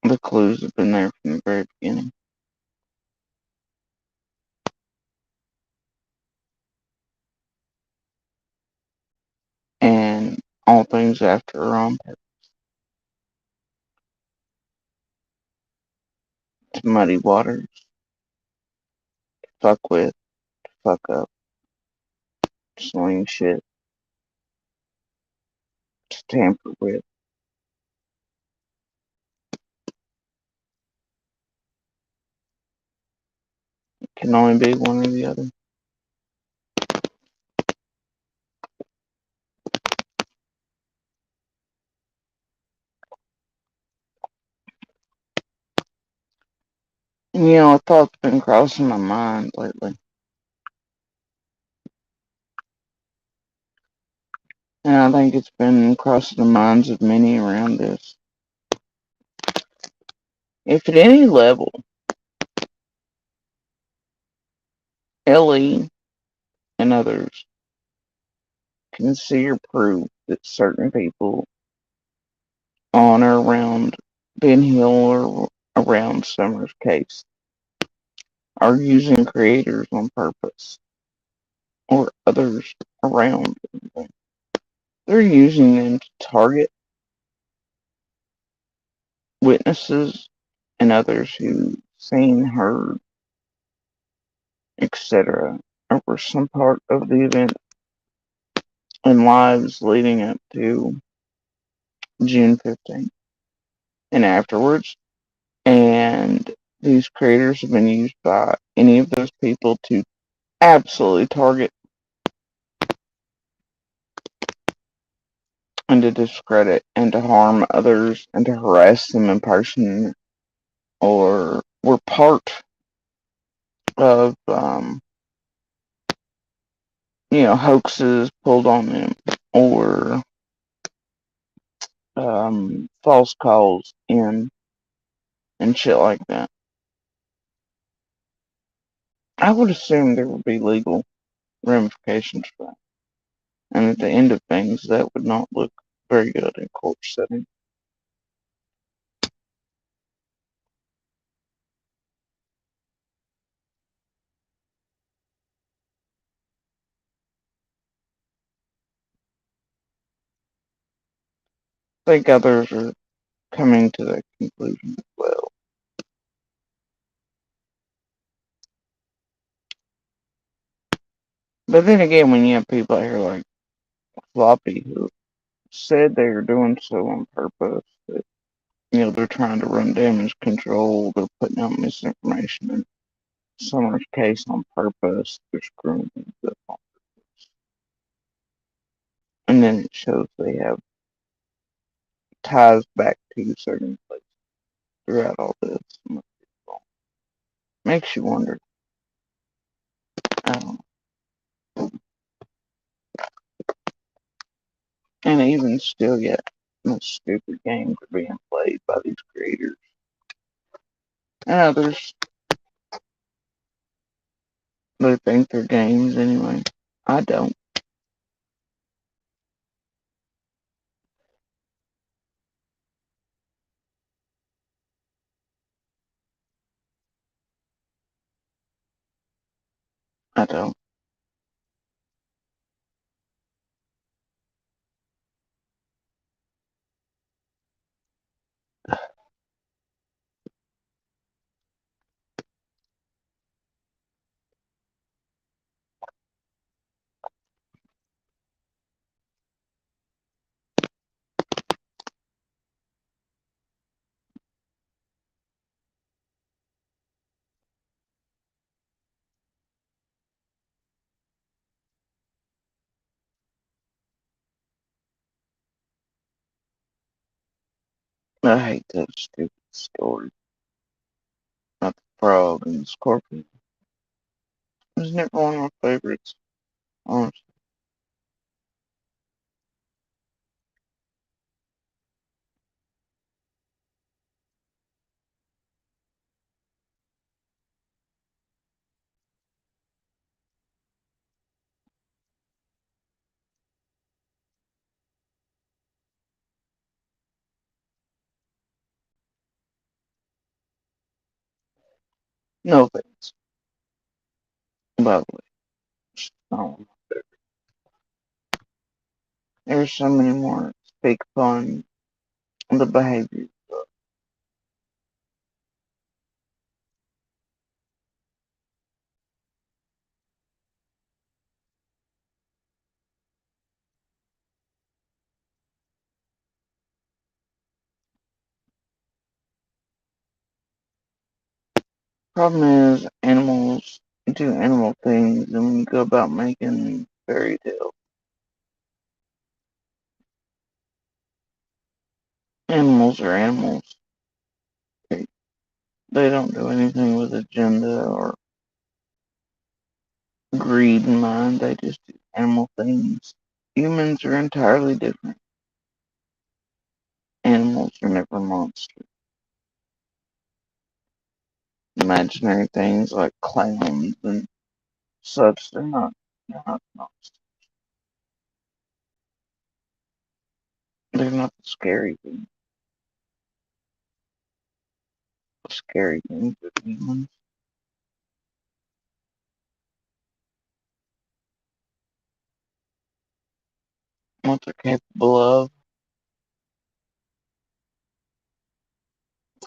the clues have been there from the very beginning. all things after are on purpose. To muddy waters, fuck with, fuck up, sling shit, to tamper with. Can only be one or the other. And a thought's been crossing my mind lately. And I think it's been crossing the minds of many around this. If at any level, Ellie and others can see or prove that certain people on or around Ben Hill or around Summers case are using creators on purpose or others around them. They're using them to target witnesses and others who seen, heard, etc. over some part of the event and lives leading up to June 15th and afterwards. And these creators have been used by any of those people to absolutely target and to discredit and to harm others and to harass them in person or were part of hoaxes pulled on them or false calls in and shit like that. I would assume there would be legal ramifications for that. And at the end of things, that would not look very good in court setting. I think others are coming to that conclusion as well. But then again, when you have people out here like Floppy who said they were doing so on purpose, that they're trying to run damage control, they're putting out misinformation in Summer's case on purpose, they're screwing things up on purpose. And then it shows they have ties back to certain places throughout all this. Makes you wonder. Um, and even still yet, most stupid games are being played by these creators. And others, they think they're games anyway. I don't. I don't. I hate that stupid story about the frog and the scorpion. It was never one of my favorites. Honestly, no offense. By the way, it's not one of my favorites. There's so many more to speak upon the behavior. Problem is, animals do animal things, and when you go about making fairy tales, animals are animals. They, they don't do anything with agenda or greed in mind. They just do animal things. Humans are entirely different. Animals are never monsters. Imaginary things like clowns and such, they're not monsters. They're not the scary things. The scary things are humans. What they're capable of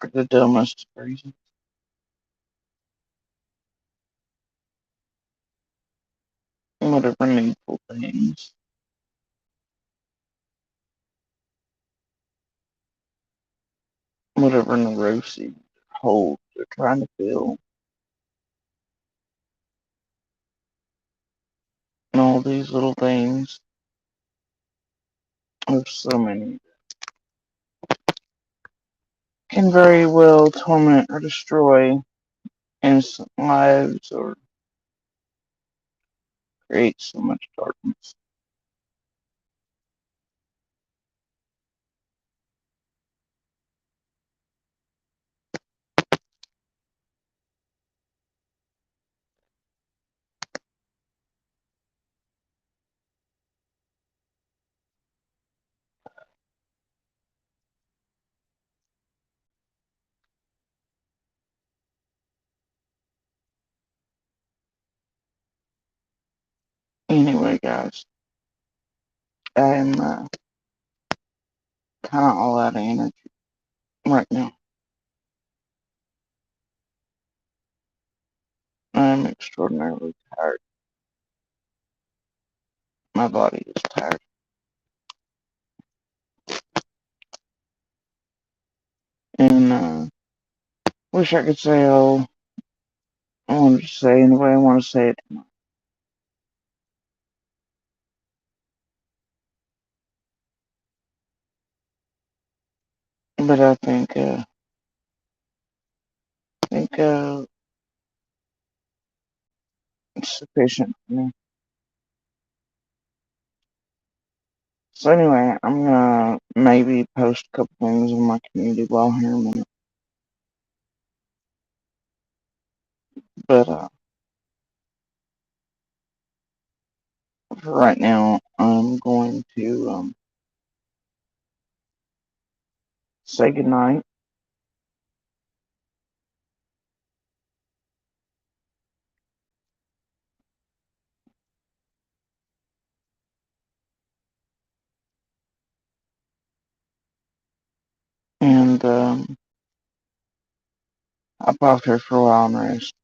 for the dumbest reason. Whatever needful things. Whatever neuroses, holes they're trying to fill. And all these little things. There's so many. Can very well torment or destroy innocent lives or create so much darkness. Anyway, guys, I'm kind of all out of energy right now. I'm extraordinarily tired. My body is tired. And wish I could say, oh, I wanted to say anyway, I want to say it. But I think it's sufficient for me. So anyway, I'm gonna maybe post a couple things in my community while here in a minute. But for right now, I'm going to say goodnight. And I'll pop here for a while and rest.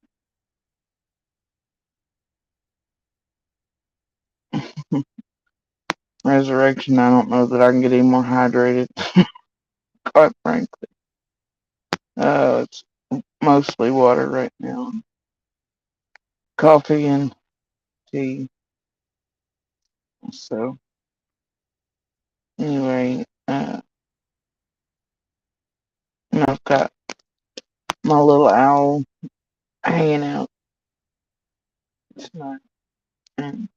Resurrection, I don't know that I can get any more hydrated, quite frankly. It's mostly water right now. Coffee and tea. So, anyway, and I've got my little owl hanging out tonight. And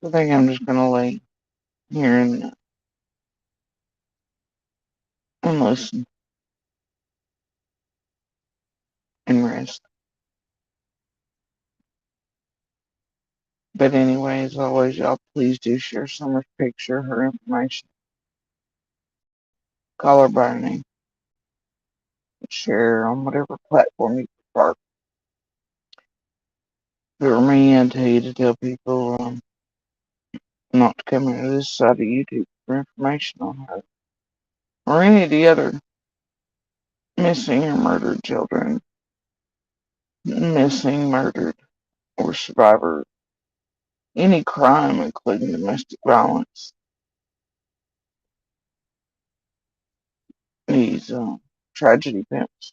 I think I'm just going to lay here and listen and rest. But anyway, as always, y'all please do share Summer's picture, her information. Call her by her name. Share on whatever platform you prefer. For me, I tell you to tell people not to come into this side of YouTube for information on her or any of the other missing or murdered children, missing, murdered, or survivor, any crime, including domestic violence. These tragedy pimps,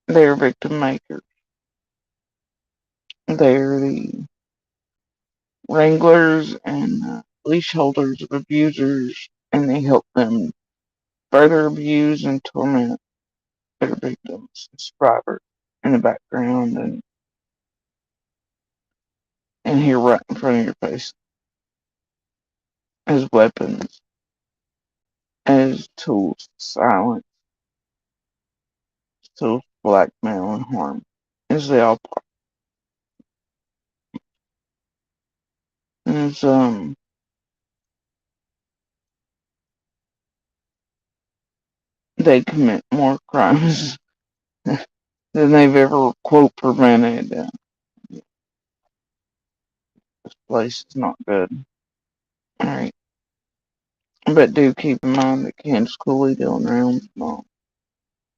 they're victim makers. They're the wranglers and leash holders of abusers, and they help them further abuse and torment their victims and survivors in the background and here right in front of your face as weapons, as tools to silence, tools to blackmail and harm, as they all part. As they commit more crimes than they've ever quote prevented. This place is not good. Alright. But do keep in mind that Candace Cooley, Dylan Rounds' mom,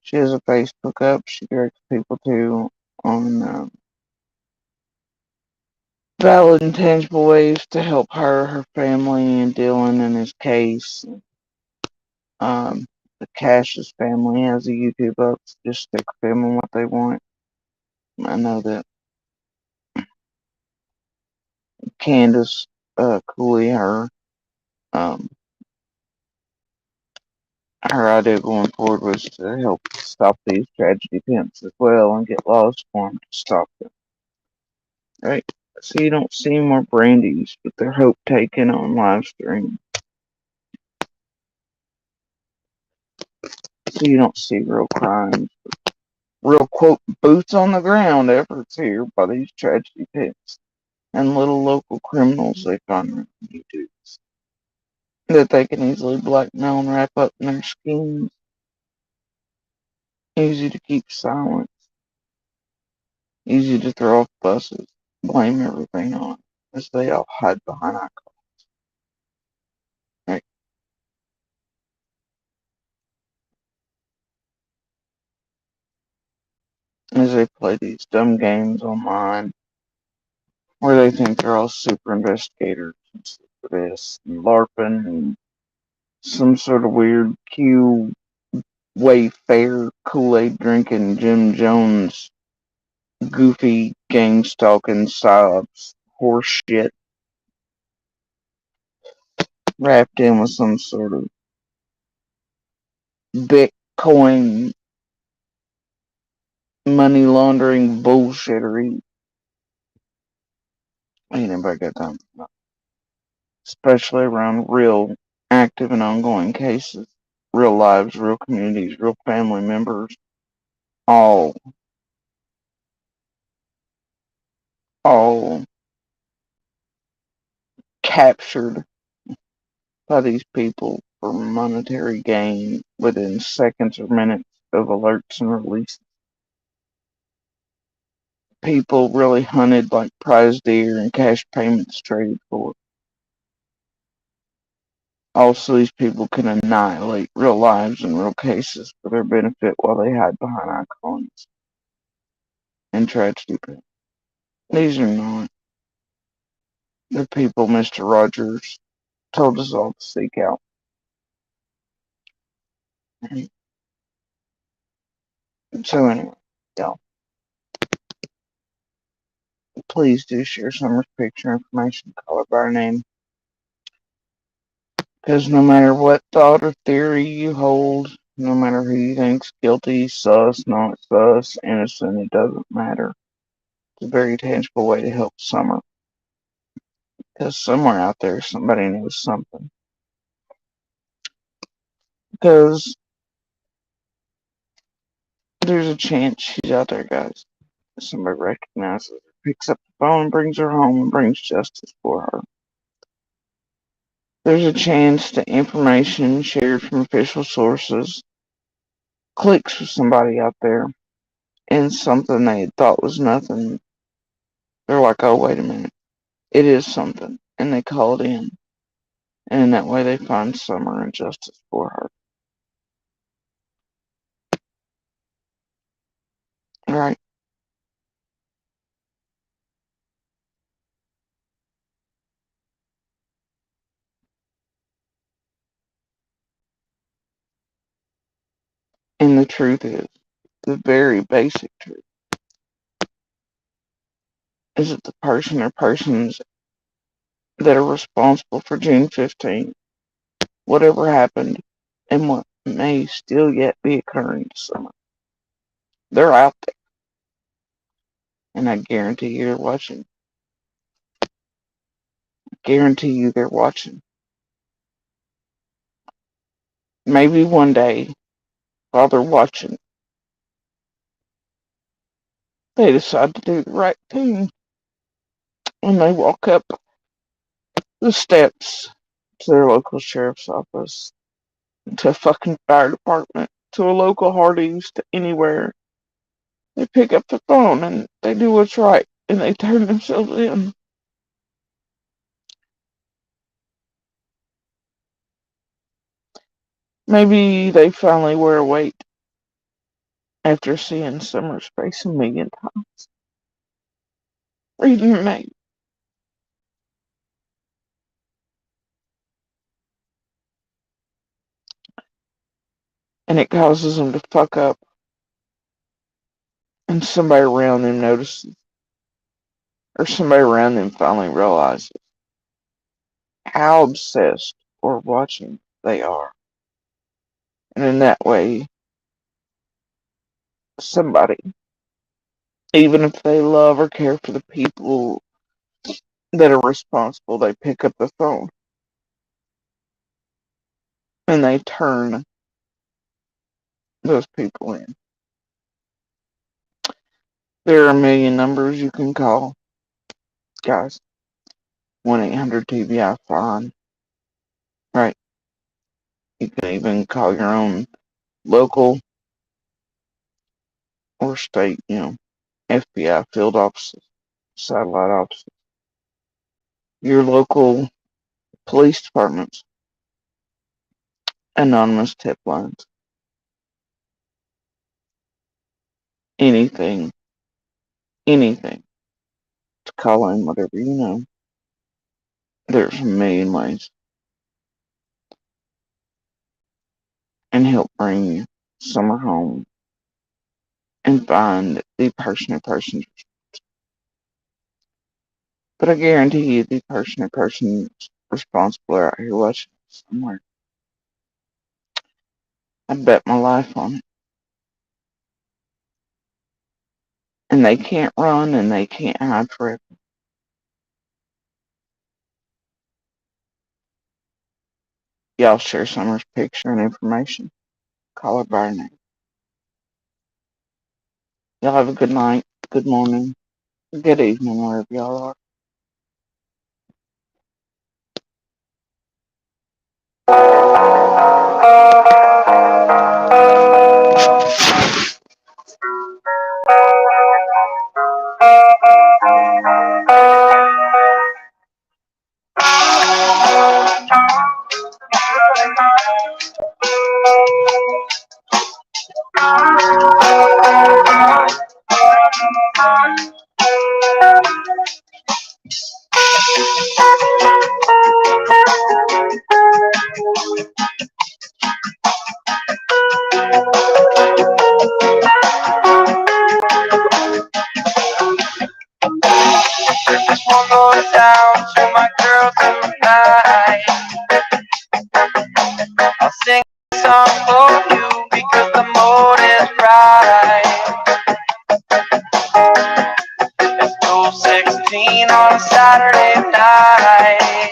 she has a Facebook up she directs people to on valid and tangible ways to help her family, and Dylan in his case. The Cash's family has a YouTube up, so just stick with them on what they want. I know that Candace Cooley, um, her idea going forward was to help stop these tragedy pimps as well and get laws formed to stop them. Right? So you don't see more brandies with their hope taken on live stream. So you don't see real crimes, real quote boots on the ground efforts here by these tragedy pimps and little local criminals they find on YouTube that they can easily blackmail and wrap up in their schemes. Easy to keep silent, easy to throw off buses, blame everything on, as they all hide behind icons. Right? As they play these dumb games online where they think they're all super investigators and stuff for this and LARPing and some sort of weird Q Wayfair Kool-Aid drinking Jim Jones goofy gang stalking psyops horse shit wrapped in with some sort of Bitcoin money laundering bullshittery. Ain't nobody got time for that. Especially around real active and ongoing cases. Real lives, real communities, real family members, all all captured by these people for monetary gain within seconds or minutes of alerts and releases. People really hunted like prize deer and cash payments traded for. Also, these people can annihilate real lives and real cases for their benefit while they hide behind icons and tragedy. These are not the people Mr. Rogers told us all to seek out. So anyway, y'all, please do share Summer's picture information, call her by her name. Because no matter what thought or theory you hold, no matter who you think's guilty, sus, not sus, innocent, it doesn't matter. It's a very tangible way to help Summer. Because somewhere out there, somebody knows something. Because there's a chance she's out there, guys. Somebody recognizes her, picks up the phone, brings her home, and brings justice for her. There's a chance that information shared from official sources clicks with somebody out there, and something they thought was nothing, they're like, oh, wait a minute. It is something. and they call it in. And in that way they find Summer and justice for her. Right? And the truth is, the very basic truth, is that the person or persons that are responsible for June 15th, whatever happened, and what may still yet be occurring to Summer, they're out there. And I guarantee you they're watching. Guarantee you they're watching. Maybe one day, while they're watching, they decide to do the right thing and they walk up the steps to their local sheriff's office, to a fucking fire department, to a local Hardee's, to anywhere. They pick up the phone and they do what's right and they turn themselves in. Maybe they finally wear a weight after seeing Summer's face a million times. Reading her name. And it causes them to fuck up. And somebody around them notices. Or somebody around them finally realizes how obsessed or watching they are. And in that way, somebody, even if they love or care for the people that are responsible, they pick up the phone and they turn those people in. There are a million numbers you can call, guys. 1-800-TBI-FINE. Right. You can even call your own local or state, FBI field offices, satellite offices, your local police departments, anonymous tip lines, anything, anything to call in whatever you know. There's a million ways and help bring you Summer home and find the person or persons. But I guarantee you the person or persons responsible are out here watching somewhere. I bet my life on it. And they can't run and they can't hide forever. Y'all share Summer's picture and information. Call her by her name. Y'all have a good night, good morning, good evening, wherever y'all are. Just one more down to my girls in the night. I'll sing a song for you because the mood is right. It's 2:16 on a Saturday night.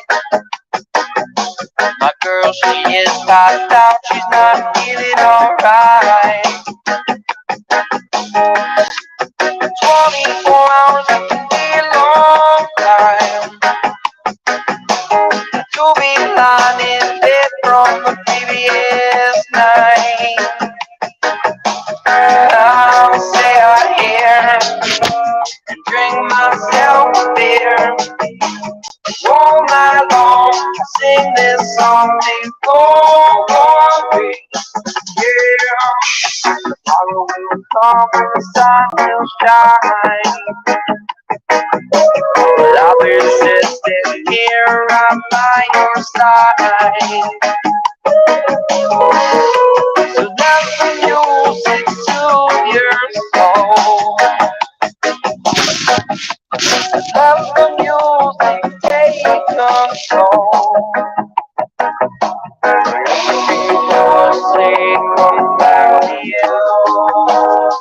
My girl, she is passed out, she's not feeling alright. 24 hours, that can be a long time to be lying in bed from the previous night. I'll say I hear and drink myself a beer all night. come and the sun will shine. Well, I'll be sitting here right by your side. So let the music soothe your soul. Let the music take control. People sing about you.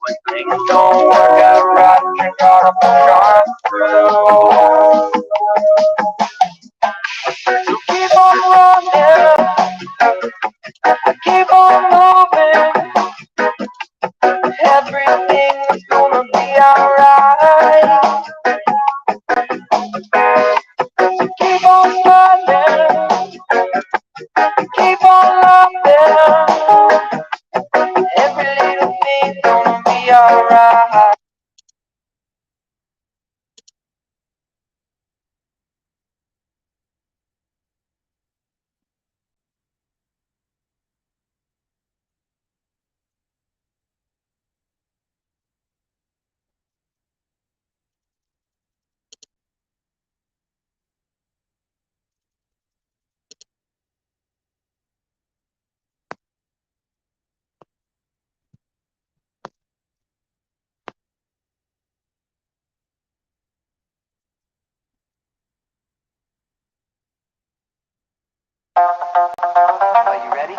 When things don't work out right, you gotta push on through. So keep on running, keep on moving. Everything's gonna be alright. Keep on running, keep on loving. Every little thing's gonna be alright. Are you ready?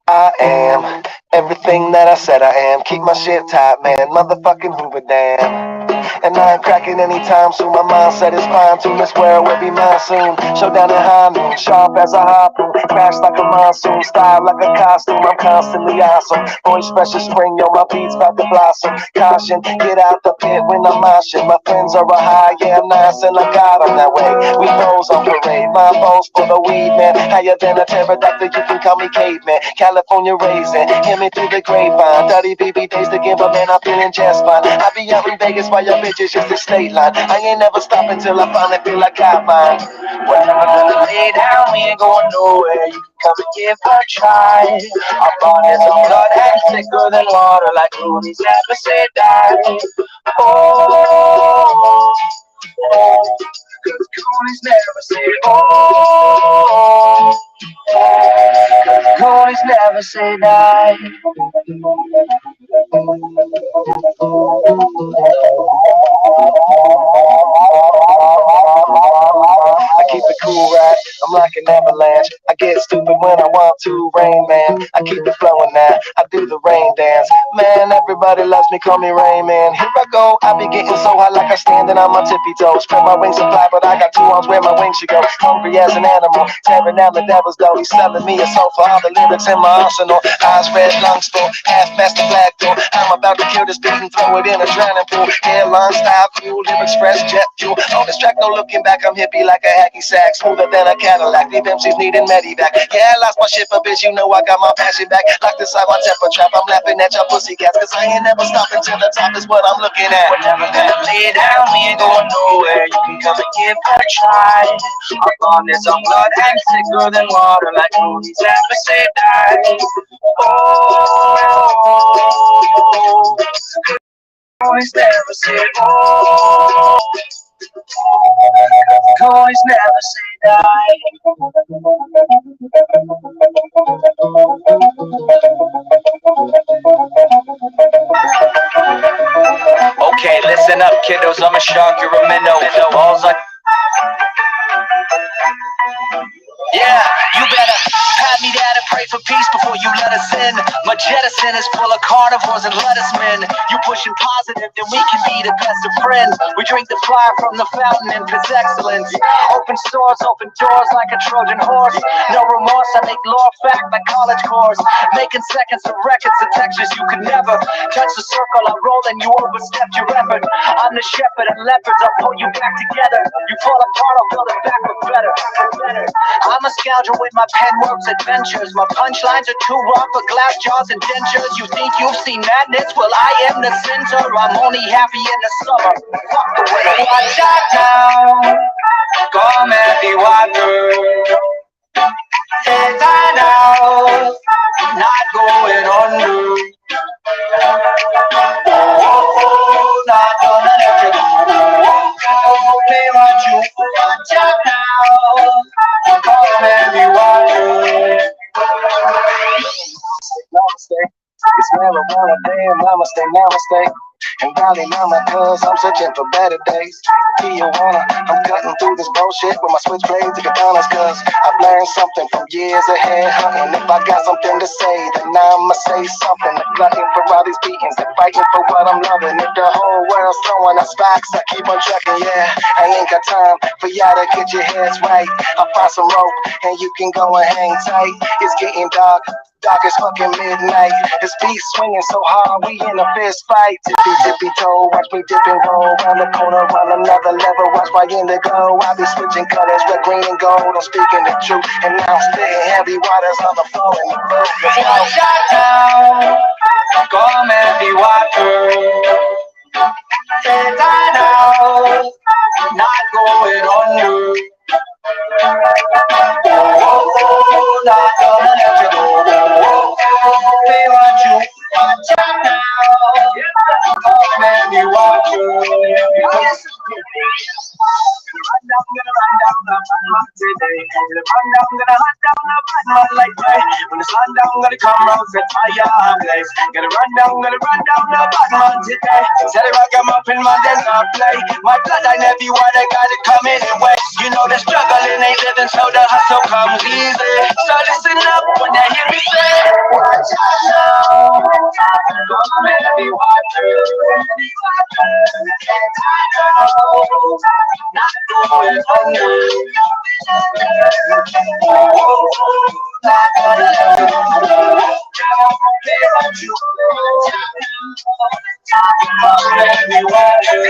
I am everything that I said I am. Keep my shit tight, man. Motherfucking Hoover Dam. And I ain't cracking anytime soon. My mindset is fine tuned. This world will be mine soon. Showdown in high noon, sharp as a harpoon. Crash like a monsoon, style like a costume. I'm constantly awesome. Voice fresh as spring, yo, my beats about to blossom. Caution, get out the pit when I'm moshing. My friends are a high, yeah, I'm nice and I got 'em that way. We pose on parade, my balls full of weed, man. Higher than a pterodactyl, you can call me caveman. California raisin, hear me through the grapevine. Dirty BB days again, but man, I'm feeling just fine. I be out in Vegas while your bitches just a state line. I ain't never stopping till I finally feel like I mine. We're never gonna lay down, we ain't going nowhere. You can come and give a try. Our bodies are blood and thicker than water, like movies never say die. Oh, oh, cause coolies never say oh. Cause coolies never say die. I keep it cool, right? I'm like an avalanche. I get stupid when I want to, Rain Man. I keep it flowing now. I do the rain dance. Man, everybody loves me, call me Rain Man. Here I go. I be getting so high like I'm standing on my tippy toes. Spread my wings and fly, but I got 2 arms where my wings should go. Hungry as an animal, tearing down the devil's door. He's selling me a soul for all the lyrics in my arsenal. Eyes red, lungs full, half master black door. I'm about to kill this beat and throw it in a drowning pool. Airline style fuel, lyrics fresh, jet fuel. On this track, no looking back, I'm hippie like a hacky sack. Smoother than a Cadillac, deep MCs needing Medivac. Yeah, I lost my shit, but bitch, you know I got my passion back. Lock this side, my temper trap, I'm laughing at your pussy cats. Cause I ain't never stopping till the top is what I'm looking at. We're never gonna lay down, we ain't going nowhere. You can come and give it a try. Our bond is on blood and thicker than water, like movies never say die. Oh, coolies never say oh. Coolies never say die. Okay, listen up, kiddos. I'm a shark, you're a minnow. Balls like yeah, you better pat me down and pray for peace before you let us in. My jettison is full of carnivores and lettuce men. You pushing positive, then we can be the best of friends. We drink the fire from the fountain and piss excellence. Open stores, open doors like a Trojan horse. No remorse, I make law fact like college course. Making seconds of records of textures you could never touch the circle I roll and you overstepped your effort. I'm the shepherd and leopards, I'll pull you back together. You fall apart, I'll build it back for better. I'm a scoundrel with my pen works adventures. My punchlines are too rough for glass jaws and dentures. You think you've seen madness? Well, I am the center. I'm only happy in the summer. Fuck the winter. Watch out now. Come heavy water. Stay tight now. Not going under. Oh, not gonna let you go. Oh, play what you watch out now. Come heavy water. Namaste. It's marijuana, damn, namaste, namaste. And golly mama, cause I'm searching for better days. Tijuana, I'm cutting through this bullshit with my switchblade to katanas, cause I've learned something from years ahead hunting. If I got something to say, then I'ma say something. I'm glutting for all these beatings and fighting for what I'm loving. If the whole world's throwing us facts, I keep on checking, yeah. I ain't got time for y'all to get your heads right. I'll find some rope and you can go and hang tight. It's getting dark. Dark as fucking midnight. This beat swinging so hard, we in a fist fight. Tippy tippy toe, watch me dip and roll. Round the corner, round another level, watch my indigo. I be switching colors, red, green, and gold. I'm speaking the truth, and now I'm spitting heavy waters on the floor in the boat. Shut down, come heavy water. Stay tight now, not going under. Oh, not gonna let you go. Say what you watch out now. Oh, man, you watch you. Gonna run down the bad man today. Gonna run down, gonna hunt down the bad man like me. When the sun down, gonna come round, set fire blaze. Gonna run down the bad man today. Tell him I come up in my den, I play. My blood, I never want, I gotta come anyway. You know the struggling ain't living, so the hustle comes easy. So listen up when they hear me say, watch out now. Come heavy water. Not going under. Not gonna let you go. Play what you want. Come heavy water.